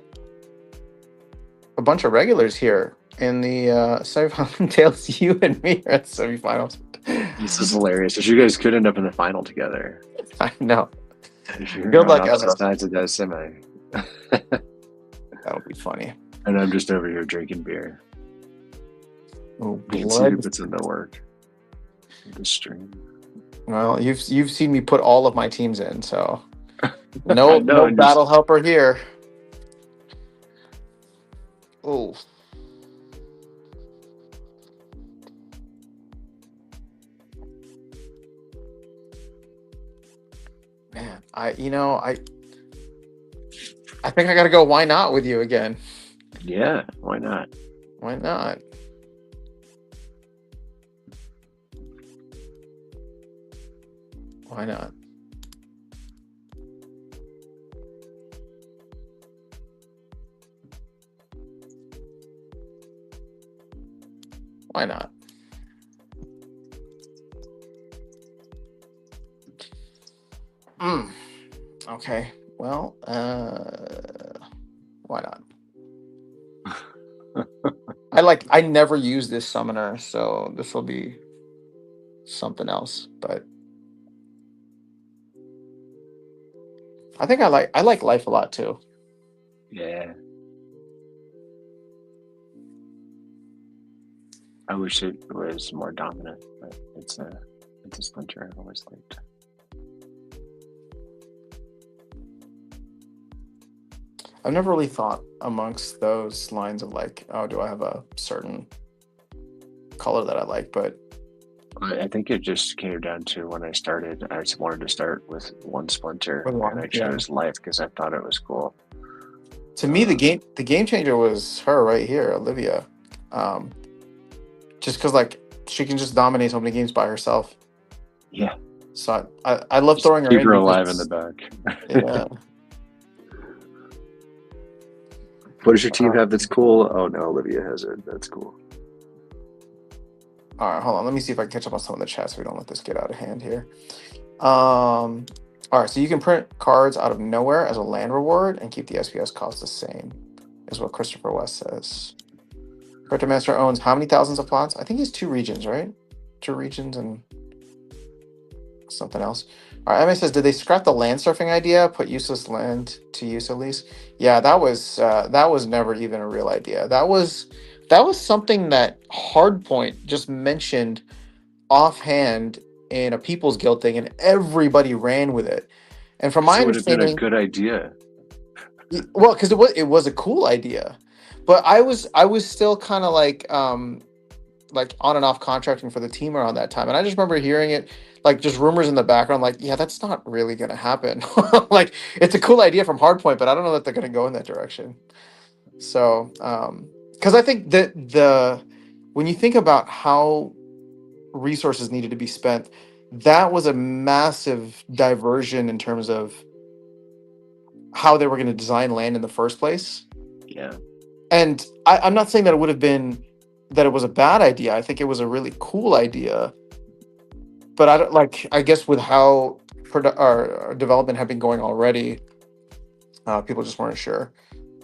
a bunch of regulars here in the semifinal. Tails, you and me are at the semifinals. This is hilarious. So you guys could end up in the final together. I know. Good luck, Ezra. Sides of that semi. That would be funny. And I'm just over here drinking beer. Oh, You can see if it's in the work. The stream. Well, you've seen me put all of my teams in, so no battle helper here. Oh. Man, I think I gotta go. Why not with you again? Yeah, why not? Why not? Why not? Why not? Okay. Well, why not? I never use this summoner, so this will be something else, but I think I like life a lot too. Yeah. I wish it was more dominant, but it's a splinter I've always liked. I've never really thought amongst those lines of like, oh, do I have a certain color that I like? But I think it just came down to when I started, I just wanted to start with one splinter, With one, and I chose life because I thought it was cool. To me, the game changer was her right here, Olivia. Just because like she can just dominate so many games by herself. Yeah. So I love Just throwing her keep in. her alive in the back. Yeah. What does your team have that's cool? Oh no, Olivia has it. That's cool. All right, hold on. Let me see if I can catch up on some of the chat so we don't let this get out of hand here. All right, so you can print cards out of nowhere as a land reward and keep the SPS cost the same, is what Christopher West says. Cryptomancer owns how many thousands of plots? I think he's 2 regions, right? 2 regions and something else. All right, Emma says, did they scrap the land surfing idea? Put useless land to use at least? Yeah, that was never even a real idea. That was something that Hardpoint just mentioned offhand in a People's Guild thing, and everybody ran with it. And from my understanding, it would have been a good idea. Well, because it was a cool idea, but I was still kind of like like on and off contracting for the team around that time, and I just remember hearing it like just rumors in the background, like, yeah, that's not really gonna happen. Like, it's a cool idea from Hardpoint, but I don't know that they're gonna go in that direction. So, because I think that when you think about how resources needed to be spent, that was a massive diversion in terms of how they were going to design land in the first place. Yeah. And I'm not saying that it would have been that it was a bad idea. I think it was a really cool idea. But I don't like. I guess with how our development had been going already, people just weren't sure.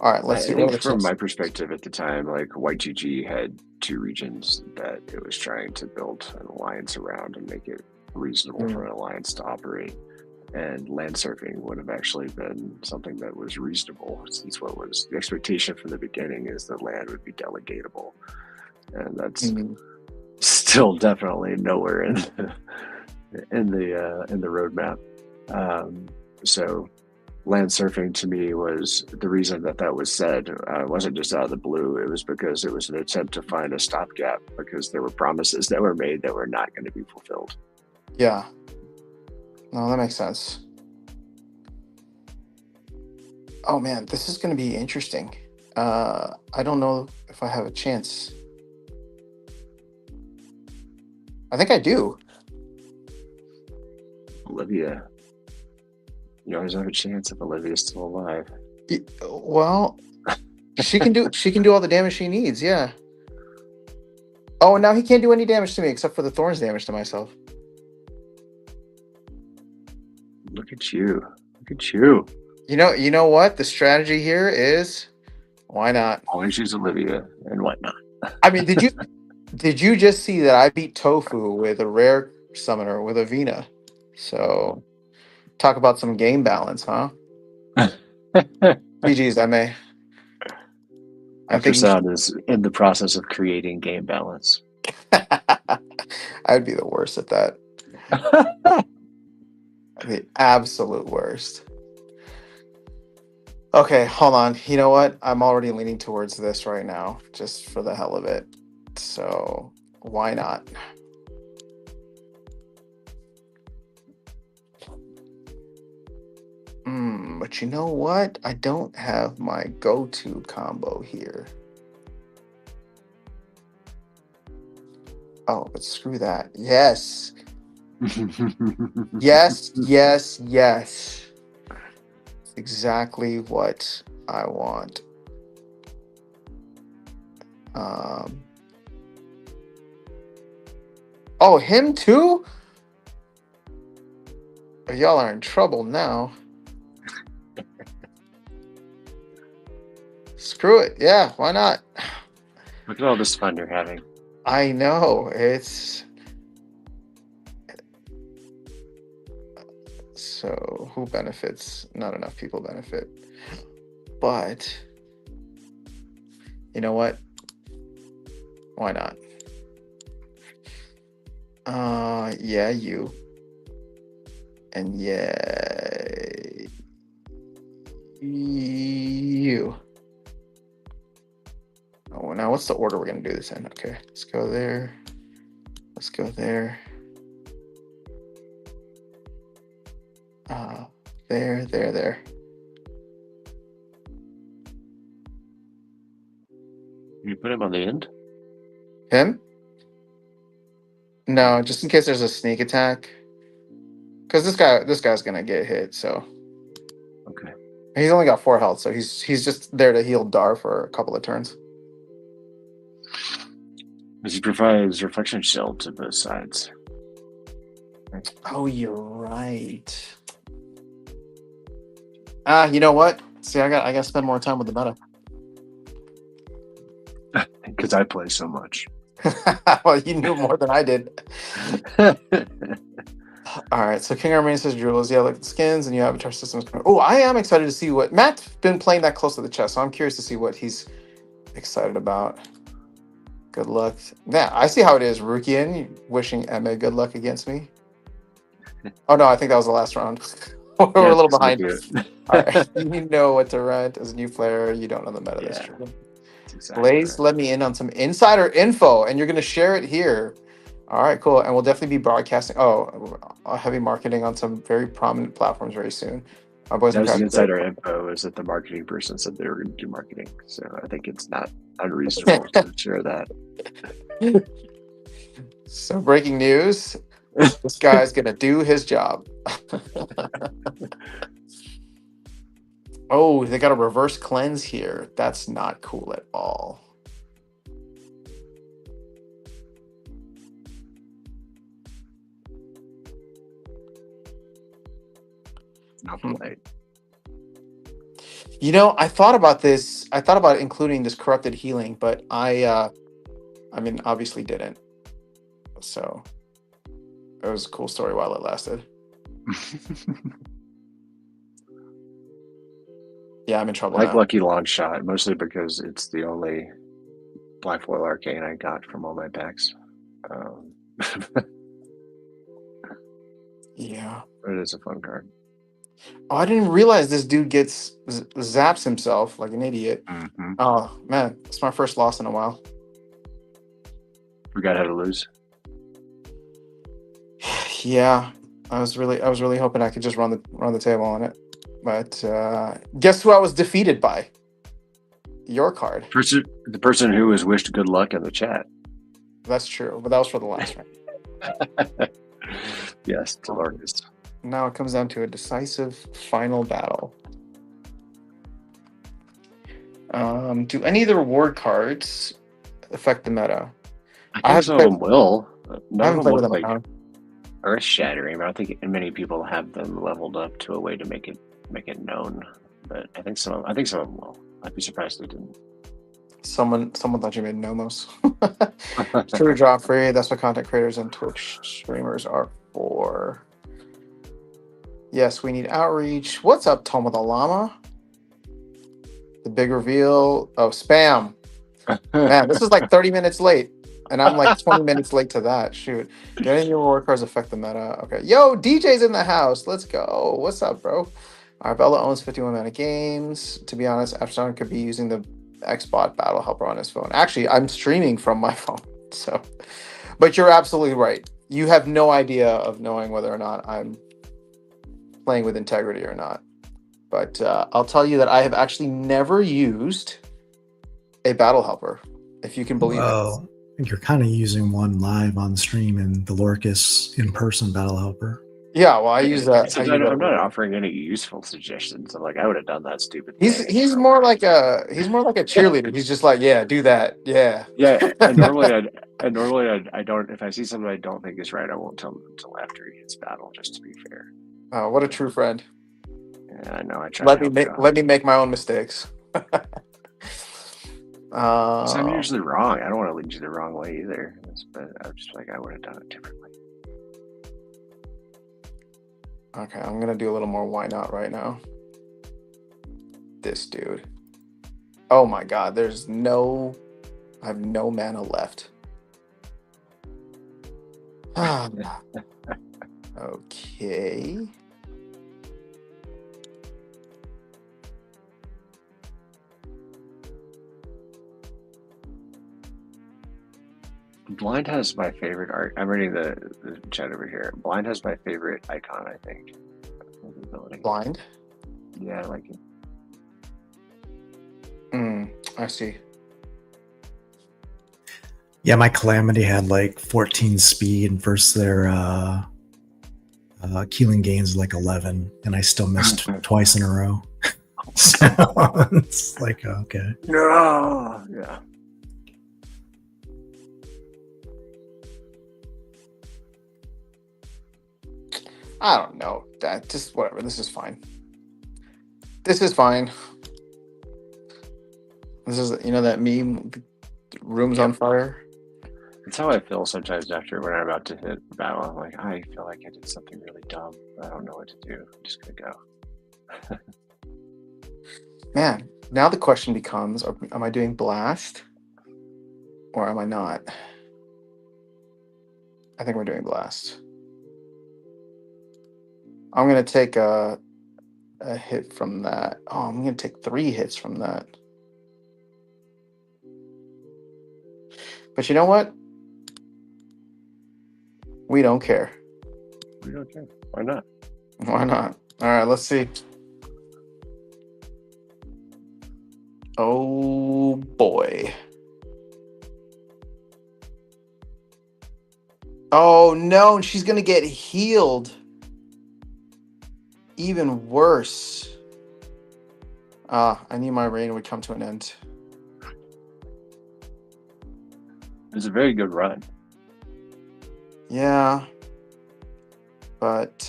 All right, let's I see. think What are the from tips? my perspective at the time, like YGG had two regions that it was trying to build an alliance around and make it reasonable for an alliance to operate. And land surfing would have actually been something that was reasonable, since what was the expectation from the beginning is that land would be delegatable, and that's still definitely nowhere in the roadmap. So land surfing to me was the reason that was said. It wasn't just out of the blue. It was because it was an attempt to find a stopgap, because there were promises that were made that were not going to be fulfilled. Yeah. No, that makes sense. Oh man, this is going to be interesting. I don't know if I have a chance. I think I do. Olivia. You always have a chance if Olivia's still alive. Well, she can do all the damage she needs, yeah. Oh, and now he can't do any damage to me except for the thorns damage to myself. Look at you. Look at you. You know what? The strategy here is, why not? Always use Olivia and whatnot. I mean, did you just see that I beat Tofu with a rare summoner with a Vina? So talk about some game balance, huh? GG's, MA. Ultrasound is in the process of creating game balance. I'd be the worst at that. The absolute worst. Okay, hold on. You know what? I'm already leaning towards this right now, just for the hell of it. So why not? But you know what? I don't have my go-to combo here. Oh, but screw that. Yes. Yes. It's exactly what I want. Oh, him too? Y'all are in trouble now. Screw it. Yeah, why not? Look at all this fun you're having. I know. It's... So, who benefits? Not enough people benefit. But, you know what? Why not? Yeah, you. And yeah, you. Oh, now what's the order we're going to do this in? Okay, let's go there. Let's go there. There. You put him on the end? Him? No, just in case there's a sneak attack. Because this guy's gonna get hit, so. Okay. He's only got 4 health, so he's just there to heal Dar for a couple of turns. He provides reflection shield to both sides. Oh, you're right. You know what? See, I got to spend more time with the meta. Because I play so much. Well, you knew more than I did. All right, so King Armenian says jewels. Yeah, look at the skins, and you have Avatar systems. Oh, I am excited to see what Matt's been playing that close to the chest, so I'm curious to see what he's excited about. Good luck. Yeah, I see how it is, Rukian, wishing Emma good luck against me. Oh no, I think that was the last round. We're a little behind. All right, you know what to rent as a new player. You don't know the meta. That's true. exactly Blaze right. let me in on some insider info, and you're going to share it here. All right, cool. And we'll definitely be broadcasting. Oh, heavy marketing on some very prominent platforms very soon. Our boys That and was the crafts. insider info is that the marketing person said they were going to do marketing. So I think it's not unreasonable to share that. So breaking news: this guy's going to do his job. Oh, they got a reverse cleanse here. That's not cool at all. Not polite. You know, I thought about this. I thought about including this corrupted healing, but I mean, obviously didn't. So it was a cool story while it lasted. Yeah, I'm in trouble I like now. Lucky Long Shot, mostly because it's the only Black Foil Arcane I got from all my packs. Yeah. It is a fun card. Oh, I didn't realize this dude gets zaps himself like an idiot. Mm-hmm. Oh man, it's my first loss in a while. Forgot how to lose. Yeah, I was really hoping I could just run the table on it, but guess who I was defeated by? Your card. The person who was wished good luck in the chat. That's true, but that was for the last round. Yes, Dolores. Now it comes down to a decisive final battle. Do any of the reward cards affect the meta? I think some of them will. None of them played with look them like around. earth shattering, but I think many people have them leveled up to a way to make it known. But I think some of them will. I'd be surprised if they didn't. Someone thought you made nomos. True drop free. That's what content creators and Twitch streamers are for. Yes, we need outreach. What's up, Tom with the Llama? The big reveal. Oh, spam. Man, this is like 30 minutes late. And I'm like 20 minutes late to that. Shoot. Do any of your reward cards affect the meta? Okay. Yo, DJ's in the house. Let's go. What's up, bro? Arbella owns 51 mana games. To be honest, Epsilon could be using the Xbot Battle Helper on his phone. Actually, I'm streaming from my phone. So, but you're absolutely right. You have no idea of knowing whether or not I'm playing with integrity or not. But I'll tell you that I have actually never used a Battle Helper, if you can believe it. Well, you're kind of using one live on stream in the Lorcas in-person Battle Helper. Yeah, well, I use that. I'm not offering any useful suggestions. I'm like, I would have done that stupid thing. He's more like a cheerleader. He's just like, yeah, do that, yeah. Yeah, and normally I don't. If I see something I don't think is right, I won't tell them until after he hits battle, just to be fair. Oh, what a true friend. Yeah, I know. I try. Let me make my own mistakes. I'm usually wrong. I don't want to lead you the wrong way either. But I'm just like, I would have done it differently. Okay, I'm gonna do a little more why not right now. This dude. Oh my god, I have no mana left. Okay. Blind has my favorite art. I'm reading the chat over here. Blind has my favorite icon, I think. Blind? Yeah, I like it. I see. Yeah, my Calamity had like 14 speed versus their Keeling gains like 11, and I still missed twice in a row. So it's like, okay. No, yeah. I don't know. That just whatever. This is fine. This is fine. This is, you know, that meme, room's on fire. That's how I feel sometimes after when I'm about to hit battle. I'm like, I feel like I did something really dumb. I don't know what to do. I'm just gonna go. Man, now the question becomes: am I doing blast, or am I not? I think we're doing blast. I'm gonna take a hit from that. Oh, I'm gonna take 3 hits from that. But you know what? We don't care. We don't care. Why not? Why not? All right, let's see. Oh boy. Oh no, she's gonna get healed. Even worse. I knew my reign would come to an end. It was a very good run. Yeah. But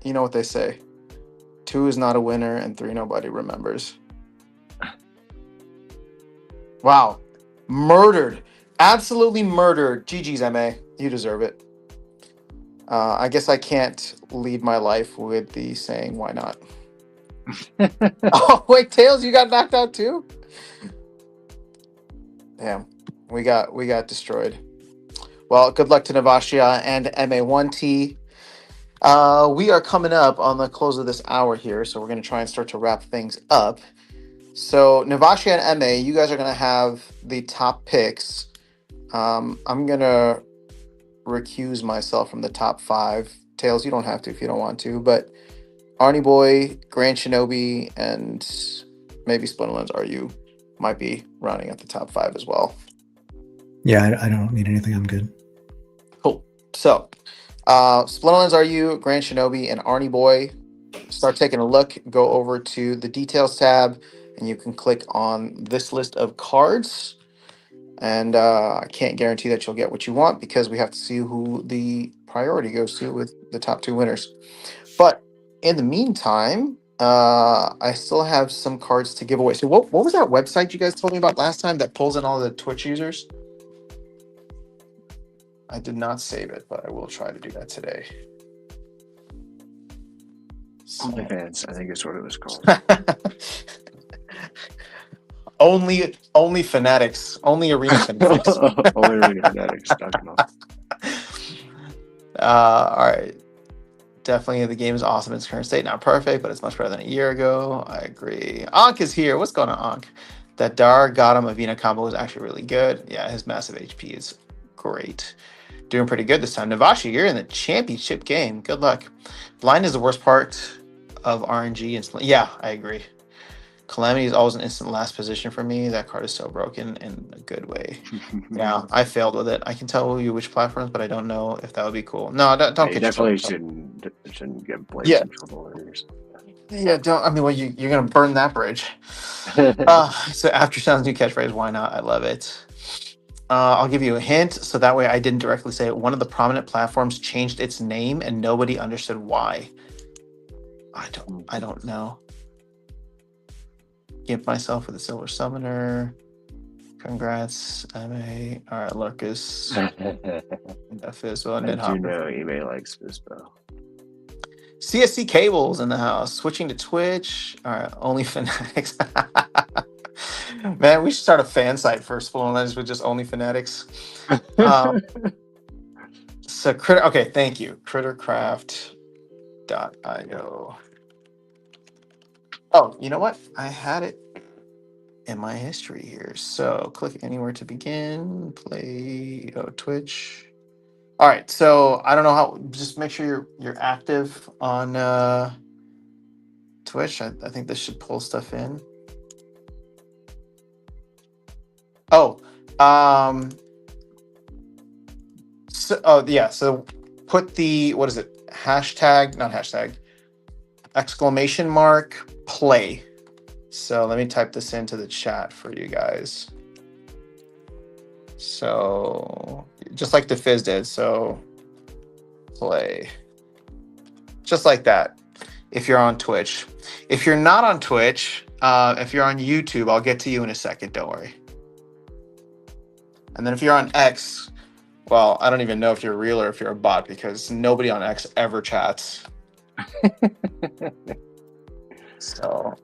you know what they say. 2 is not a winner and 3 nobody remembers. Wow. Murdered. Absolutely murdered. GG's, MA. You deserve it. I guess I can't lead my life with the saying, why not? Oh, wait, Tails, you got knocked out too? Damn. We got destroyed. Well, good luck to Navashia and MA1T. We are coming up on the close of this hour here, so we're going to try and start to wrap things up. So, Navashia and MA, you guys are going to have the top picks. I'm going to recuse myself from the top 5. Tails, you don't have to if you don't want to, but Arnie Boy, Grand Shinobi, and maybe Splinterlands RU might be running at the top 5 as well. Yeah, I don't need anything. I'm good. Cool. So, Splinterlands RU, Grand Shinobi, and Arnie Boy. Start taking a look. Go over to the details tab, and you can click on this list of cards. And I can't guarantee that you'll get what you want because we have to see who the priority goes to with the top 2 winners. But in the meantime, I still have some cards to give away. So what was that website you guys told me about last time that pulls in all the Twitch users? I did not save it, but I will try to do that today. OnlyFans, I think is what it was called. only fanatics, only arena fanatics. Only arena fanatics. All right. Definitely, the game is awesome in its current state. Not perfect, but it's much better than a year ago. I agree. Ankh is here. What's going on, Ankh? That Dar Gotham Avina combo is actually really good. Yeah, his massive HP is great. Doing pretty good this time. Navashi, you're in the championship game. Good luck. Blind is the worst part of RNG. And yeah, I agree. Calamity is always an instant last position for me. That card is so broken in a good way. Yeah, I failed with it. I can tell you which platforms, but I don't know if that would be cool. No, don't You get definitely yourself. shouldn't get blamed Yeah. in trouble or something. Yeah, don't. I mean, well, you're gonna burn that bridge. So after Sound's new catchphrase, why not? I love it. I'll give you a hint, so that way I didn't directly say it. One of the prominent platforms changed its name, and nobody understood why. I don't know. Give myself with a silver summoner. Congrats, MA. All right, Lurkus. Fisbo and I do Hopper. know eBay likes Fisbo. CSC Cables in the house. Switching to Twitch. All right, only Fanatics. Man, we should start a fan site for Splinterlands with just only Fanatics. So, okay, thank you. Crittercraft.io. Oh, you know what? I had it in my history here. So click anywhere to begin. Play Twitch. All right. So I don't know how. Just make sure you're active on Twitch. I think this should pull stuff in. Oh, So yeah. So put the what is it? Hashtag, not hashtag. Exclamation mark play. So let me type this into the chat for you guys. So just like the Fizz did. So play. Just like that. If you're on Twitch. If you're not on Twitch, if you're on YouTube, I'll get to you in a second. Don't worry. And then if you're on X, well, I don't even know if you're real or if you're a bot because nobody on X ever chats. So.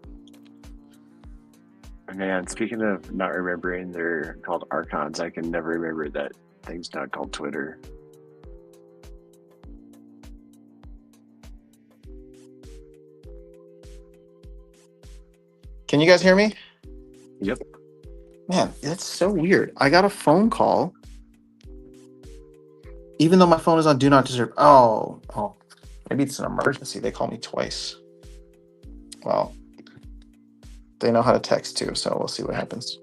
Man, speaking of not remembering, they're called Archons. I can never remember that thing's not called Twitter. Can you guys hear me? Yep. Man, that's so weird. I got a phone call Even though my phone is on Do Not Disturb. Oh. Maybe it's an emergency. They call me twice. Well, they know how to text too, so we'll see what happens.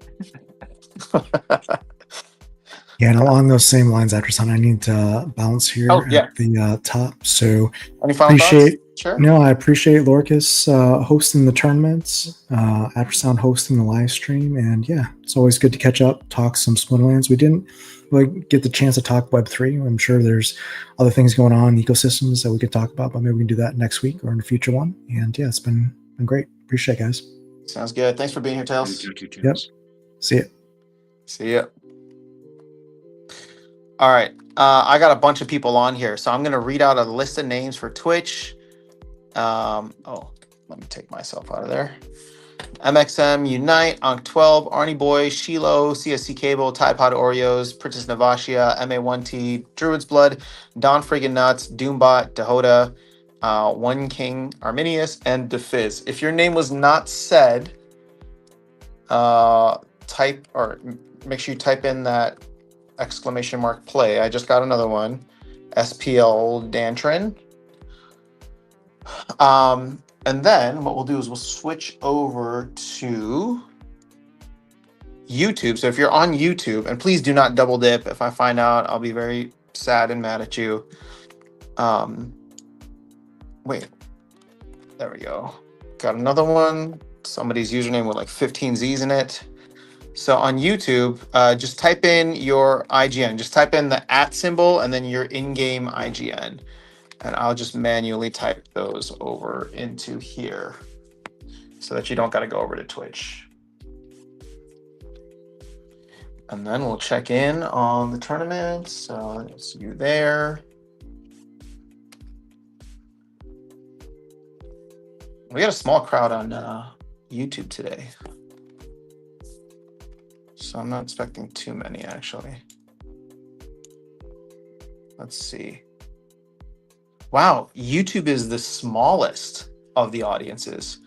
Yeah, and along those same lines, After Sun, I need to bounce here at the top. So Any final thoughts? Sure. No, I appreciate Lorcas hosting the tournaments, After Sound hosting the live stream, and yeah, it's always good to catch up, talk some Splinterlands. We didn't really get the chance to talk Web3. I'm sure there's other things going on in ecosystems that we could talk about, but maybe we can do that next week or in a future one. And yeah, it's been great. Appreciate it, guys. Sounds good. Thanks for being here, Tails. Yep. See ya. All right. I got a bunch of people on here, so I'm going to read out a list of names for Twitch. Let me take myself out of there. MXM, Unite, Onk12, Arnie Boy, Shiloh, CSC Cable, Tide Pod Oreos, Princess Navashia, MA1T, Druid's Blood, Don Friggin' Nuts, Doombot, Dahota, One King, Arminius, and DeFizz. If your name was not said, type or make sure you type in that ! play. I just got another one. SPL Dantrin. And then what we'll do is we'll switch over to YouTube. So if you're on YouTube, and please do not double dip. If I find out, I'll be very sad and mad at you. Wait, there we go. Got another one. Somebody's username with like 15 Z's in it. So on YouTube, just type in your IGN. Just type in the @ symbol and then your in-game IGN. And I'll just manually type those over into here so that you don't got to go over to Twitch. And then we'll check in on the tournament. So it's you there. We got a small crowd on YouTube today. So I'm not expecting too many, actually. Let's see. Wow, YouTube is the smallest of the audiences.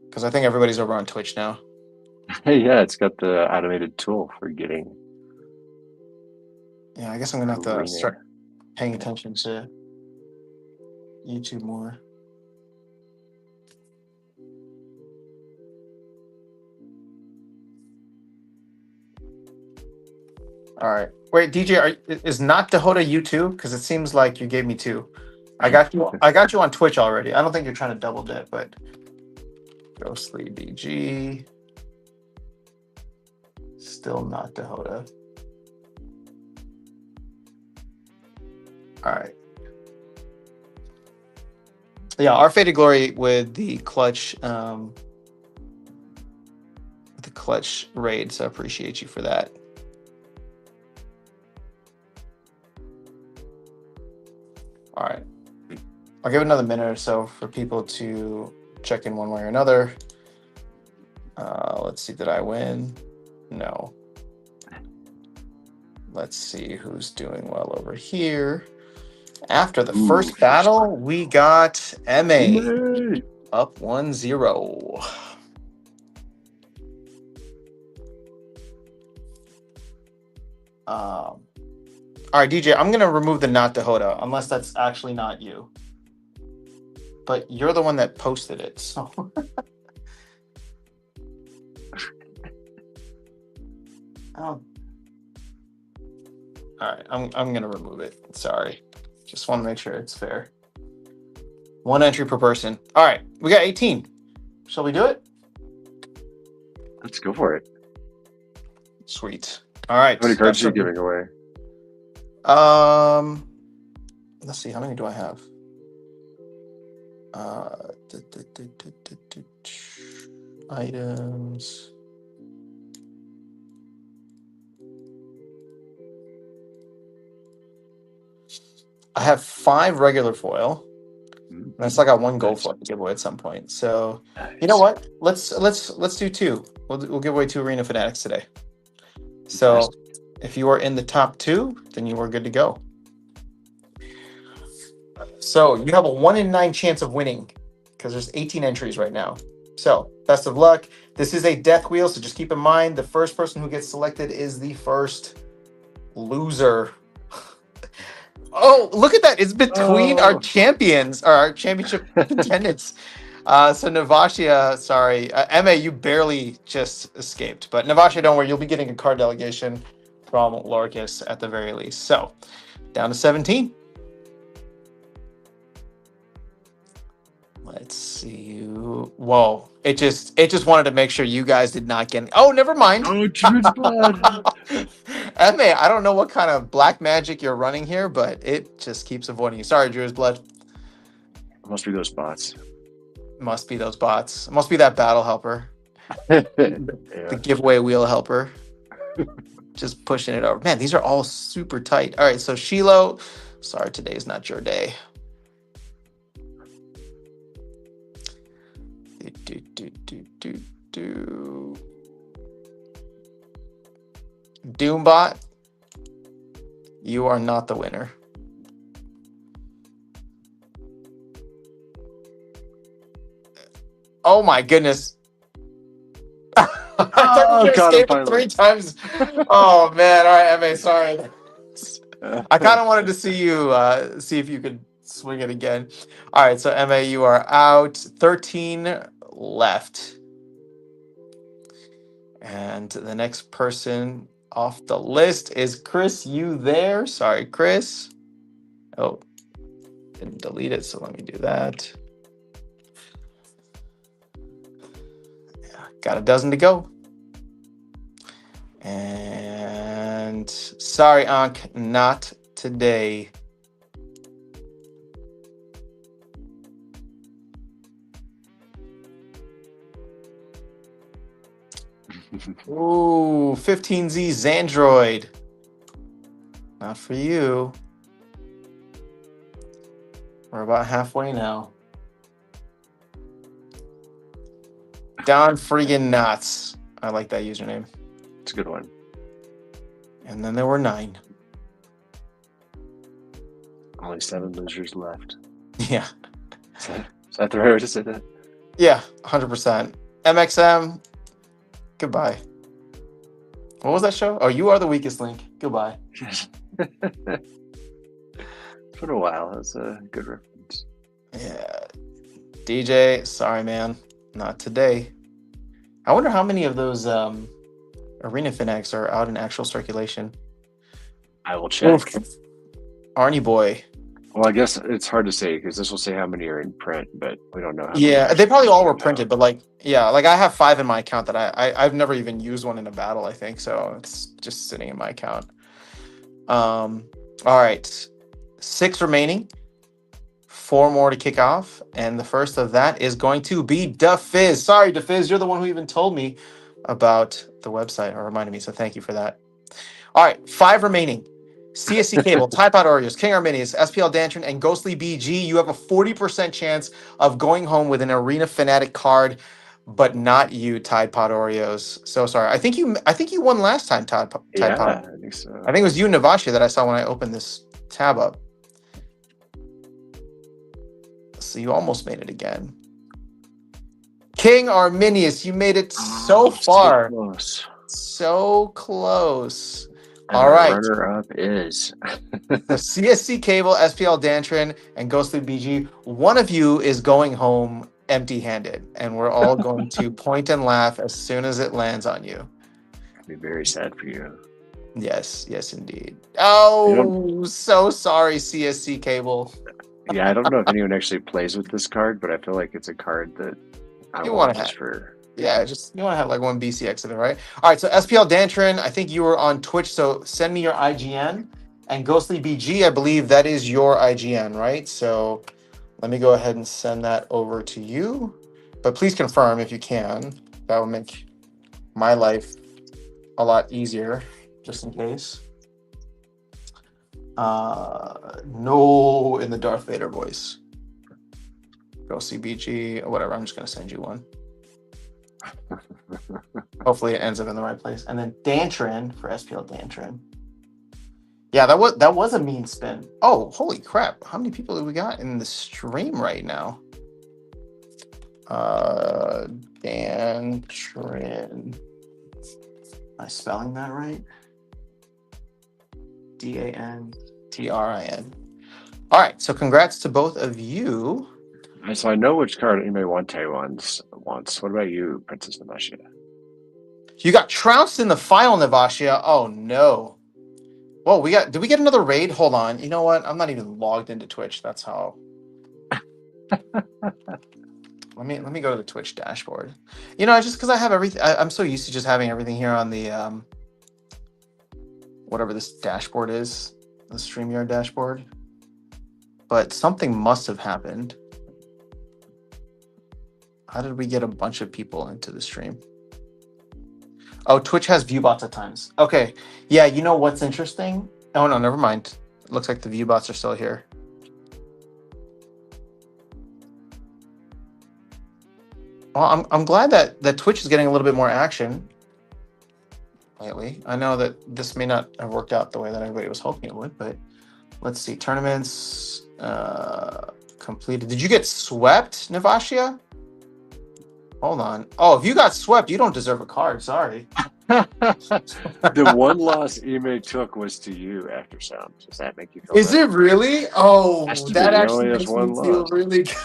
Because I think everybody's over on Twitch now. Hey, yeah, it's got the automated tool for getting. Yeah, I guess I'm going to have to start paying attention to YouTube more. All right. Wait, DJ, is not Dahota you too? Because it seems like you gave me two. I got you on Twitch already. I don't think you're trying to double dip, but Ghostly BG. Still not Dahota. All right. Yeah, our Faded Glory with the clutch raid, so I appreciate you for that. All right. I'll give it another minute or so for people to check in one way or another. Let's see, did I win? No. Let's see who's doing well over here. After the first battle, we got MA up 1-0. All right, DJ, I'm going to remove the not Dahota, unless that's actually not you. But you're the one that posted it, so... Oh. All right, I'm going to remove it. Sorry. Just want to make sure it's fair. One entry per person. All right, we got 18. Shall we do it? Let's go for it. Sweet. All right. How many cards are you giving away? Let's see. How many do I have? Items. I have 5 regular foil, and I still got 1 gold foil to give away at some point. So, you know what? Let's do 2. We'll give away 2 Arena Fanatics today. So, if you are in the top 2, then you are good to go. So you have a 1 in 9 chance of winning because there's 18 entries right now. So best of luck. This is a death wheel, so just keep in mind the first person who gets selected is the first loser. Oh, look at that! It's between our Oh. champions, or our championship contenders. So Navashia, sorry, Ma, you barely just escaped, but Navashia, don't worry, you'll be getting a card delegation from Lorcas at the very least. So down to 17. Let's see. Whoa! It just wanted to make sure you guys did not get. Oh, never mind. Oh, Druid's blood. Ma, I don't know what kind of black magic you're running here, but it just keeps avoiding you. Sorry, Drew's blood. Must be those bots. Must be those bots. Must be that battle helper. The giveaway wheel helper. Just pushing it over. Man, these are all super tight. All right, so Shiloh. Sorry, today is not your day. Doombot, you are not the winner. Oh my goodness. I thought you were God, escaping 3 times. Oh man, all right, MA, sorry. I kind of wanted to see you see if you could swing it again. All right, so MA, you are out. 13 left. And the next person off the list is Chris. You there? Sorry, Chris. Oh, didn't delete it, so let me do that. Yeah, got a dozen to go. And sorry, Ankh, not today. Ooh, 15Z Xandroid. Not for you. We're about halfway now. Don friggin' Knots. I like that username. It's a good one. And then there were 9. Only 7 losers left. Yeah. Is that the right way to say that? Yeah, 100%. MXM, goodbye. What was that show? Oh, you are the weakest link. Goodbye. It's been a while. That's a good reference. Yeah. DJ, sorry, man. Not today. I wonder how many of those Arena Finnex are out in actual circulation. I will check. Arnie boy. Well, I guess it's hard to say because this will say how many are in print, but we don't know how many Yeah, actually they probably all were came out. printed, but like I have 5 in my account that I've never even used one in a battle, I think, so it's just sitting in my account. All right, 6 remaining, 4 more to kick off, and the first of that is going to be DeFizz. Sorry, DeFizz, you're the one who even told me about the website or reminded me, so thank you for that. All right, 5 remaining. CSC Cable, Type Out Oreos, King Arminius, SPL Dantron, and Ghostly BG. You have a 40% chance of going home with an Arena Fanatic card, but not you, Tide Pod Oreos. So sorry. I think you won last time, Tide Pod. I think so. I think it was you and Navashia that I saw when I opened this tab up. So you almost made it again. King Arminius, you made it so far. So close. And All right. Runner-up is The CSC Cable, SPL Dantron, and Ghostly BG. One of you is going home empty-handed, and we're all going to point and laugh as soon as it lands on you. I'd be very sad for you. Yes, indeed. Oh, so sorry, CSC Cable. Yeah, I don't know if anyone actually plays with this card, but I feel like it's a card that I You want wanna just have. for. Yeah, just you want to have like one BCX of it, right? All right, so SPL Dantron, I think you were on Twitch, so send me your IGN. And Ghostly BG, I believe that is your IGN, right? So let me go ahead and send that over to you. But please confirm if you can. That will make my life a lot easier, just in case. No, in the Darth Vader voice. Ghostly BG, or whatever, I'm just going to send you one. Hopefully it ends up in the right place. And then Dantron for SPL Dantron. Yeah, that was a mean spin. Oh, holy crap. How many people do we got in the stream right now? Dantron. Am I spelling that right? DANTRIN. All right, so congrats to both of you. So I know which card Ime Wante wants. What about you, Princess Namashia? You got trounced in the final, Navashia. Oh no. Well, did we get another raid? Hold on. You know what? I'm not even logged into Twitch. That's how. Let me go to the Twitch dashboard. You know, just because I have everything, I'm so used to just having everything here on the whatever this dashboard is, the StreamYard dashboard. But something must have happened. How did we get a bunch of people into the stream? Oh, Twitch has view bots at times. Okay. Yeah, you know what's interesting? Oh no, never mind. It looks like the view bots are still here. Well, I'm glad that Twitch is getting a little bit more action lately. I know that this may not have worked out the way that everybody was hoping it would, but let's see. Tournaments completed. Did you get swept, Navashia? Hold on. Oh, if you got swept, you don't deserve a card. Sorry. The one loss Ime took was to you after sound. Does that make you feel Is better? it really? Oh, Has to be. that He actually only has makes me one feel loss. really good.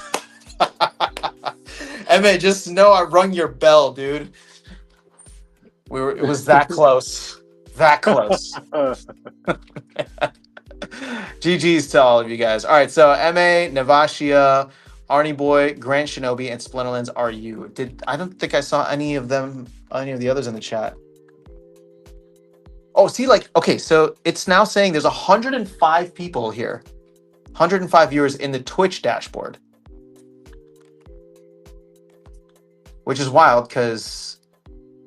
Emmett, just know I rung your bell, dude. It was that close. That close. GG's to all of you guys. All right, so MA, Navashia, Arnie Boy, Grant Shinobi, and Splinterlands are you. I don't think I saw any of the others in the chat. Oh, see, okay, so it's now saying there's 105 people here. 105 viewers in the Twitch dashboard. Which is wild because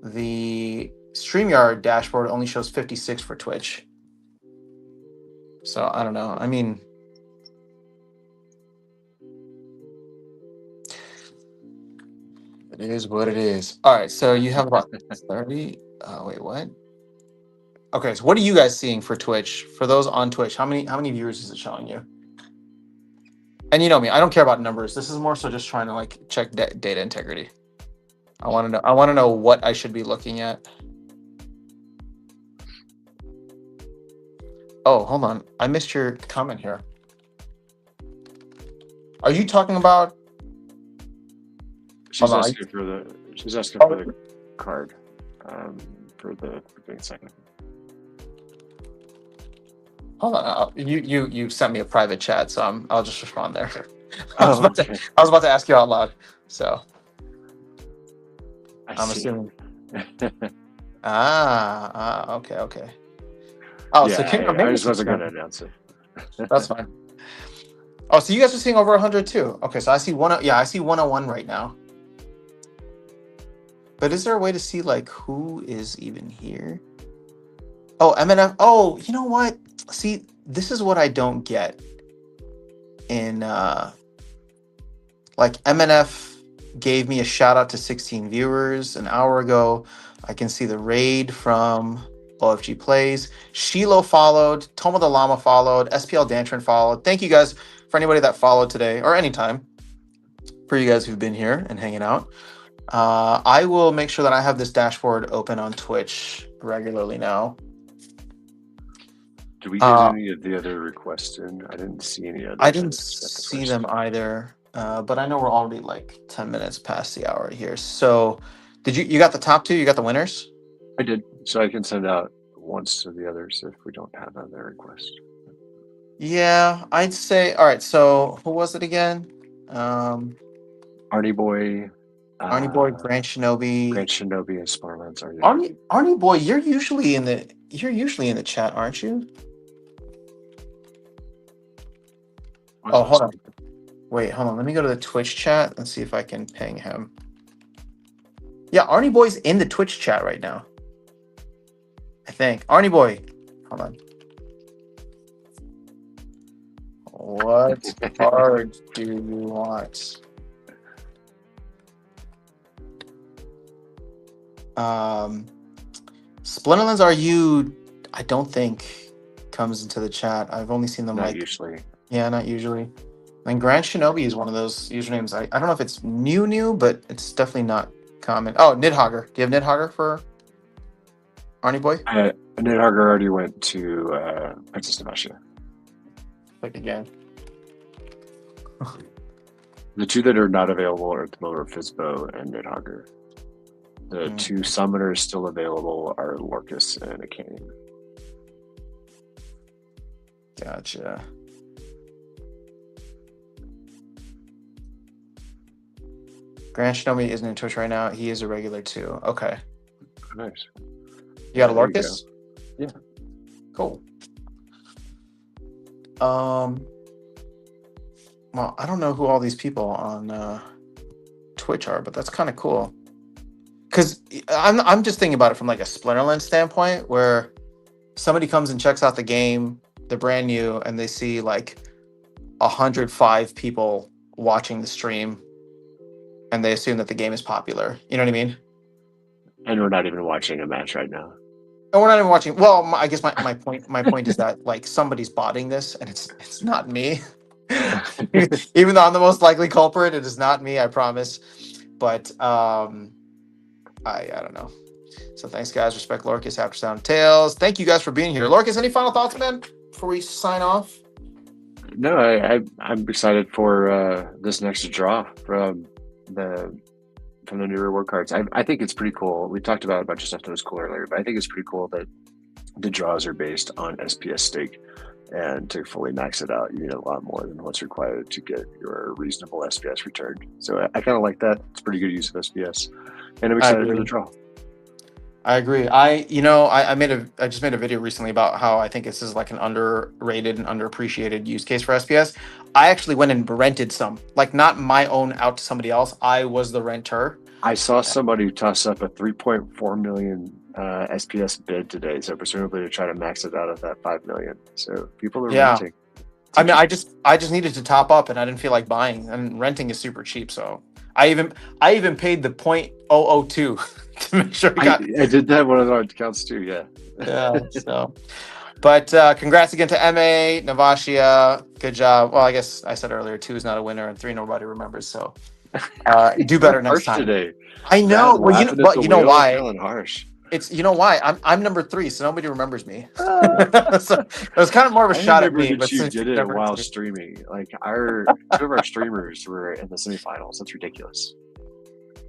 the StreamYard dashboard only shows 56 for Twitch. So I don't know. I mean, it is what it is. All right, so you have about 30. Wait, what? Okay, so what are you guys seeing for Twitch? For those on Twitch, how many viewers is it showing you? And you know me, I don't care about numbers. This is more so just trying to check data integrity. I want to know what I should be looking at. Oh, hold on. I missed your comment here. Are you talking about? She's asking for the card. For the second. Hold on. You sent me a private chat, so I'll just respond there. I I was about to ask you out loud, so I'm assuming. Okay. Oh, yeah, so I just wasn't going to announce it. That's fine. Oh, so you guys are seeing over 100 too. Okay, so I see I see 101 right now. But is there a way to see who is even here? Oh, MNF. Oh, you know what? See, this is what I don't get. In MNF gave me a shout out to 16 viewers an hour ago. I can see the raid from OFG Plays. Shiloh followed. Toma the Llama followed. SPL Dantron followed. Thank you guys for anybody that followed today or anytime. For you guys who've been here and hanging out. I will make sure that I have this dashboard open on Twitch regularly now. Do we get any of the other requests in? I didn't see any others. I didn't see them either. But I know we're already 10 minutes past the hour here. So did you got the top two? You got the winners? I did. So I can send out once to the others if we don't have other requests. Yeah, I'd say. All right. So who was it again? Arnie Boy. Arnie Boy, Grant Shinobi. And Splinterlands are you? Arnie Boy, you're usually in the chat, aren't you? Oh, hold on. Wait, hold on. Let me go to the Twitch chat and see if I can ping him. Yeah, Arnie Boy's in the Twitch chat right now. I think. Arnie Boy. Hold on. What card do you want? Splinterlands are you? I don't think comes into the chat. I've only seen them not usually. Yeah, not usually. And Grand Shinobi is one of those usernames. I don't know if it's new, but it's definitely not common. Oh, Nidhogger. Do you have Nidhogger for Arnie Boy? Nidhogger already went to Princess Namashia. Click again. The two that are not available are at the moment are Fizbo and Nidhogger. The two summoners still available are Lorcus and Akane. Gotcha. Grand Shinobi isn't in Twitch right now. He is a regular too. Okay. Nice. You got a There you Lorcus? Yeah. Cool. Well, I don't know who all these people on Twitch are, but that's kind of cool. Because I'm just thinking about it from like a Splinterland standpoint, where somebody comes and checks out the game, they're brand new, and they see like 105 people watching the stream, and they assume that the game is popular. You know what I mean? And we're not even watching a match right now. And we're not even watching. Well, I guess my point is that like somebody's botting this, and it's not me. Even though I'm the most likely culprit, it is not me. I promise. But I don't know. So thanks, guys. Respect Lorcus, After Sound Tales. Thank you guys for being here. Lorcus, any final thoughts, man, before we sign off? No, I'm excited for this next draw from the new reward cards. I think it's pretty cool. We talked about a bunch of stuff that was cool earlier, but I think it's pretty cool that the draws are based on SPS stake, and to fully max it out, you need a lot more than what's required to get your reasonable SPS returned. So I kind of like that. It's pretty good use of SPS, and I'm excited for the draw. I agree. I just made a video recently about how I think this is like an underrated and underappreciated use case for SPS. I actually went and rented some, like not my own out to somebody else. I was the renter. I saw somebody toss up a 3.4 million SPS bid today, so presumably to try to max it out at that 5 million. So people are renting. I mean, I just needed to top up, and I didn't feel like buying. And renting is super cheap, so I even paid the 0.002 to make sure I did that one of our accounts too. Yeah. Yeah. So, but congrats again to MA Navashia. Good job. Well, I guess I said earlier 2 is not a winner and 3 nobody remembers. So do better next time. Today. I know. Well, you know why? Harsh. It's I'm number 3, so nobody remembers me. So it was kind of more of a shot at me. But you did it while streaming. Like two of our streamers were in the semifinals. That's ridiculous.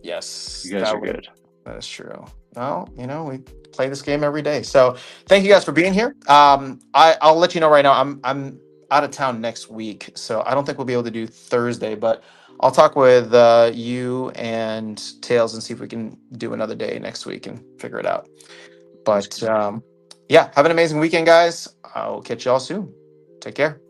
Yes, you guys are good. That is true. Well, we play this game every day. So thank you guys for being here. I'll let you know right now. I'm out of town next week, so I don't think we'll be able to do Thursday, but I'll talk with you and Tails and see if we can do another day next week and figure it out. But yeah, have an amazing weekend, guys. I'll catch y'all soon. Take care.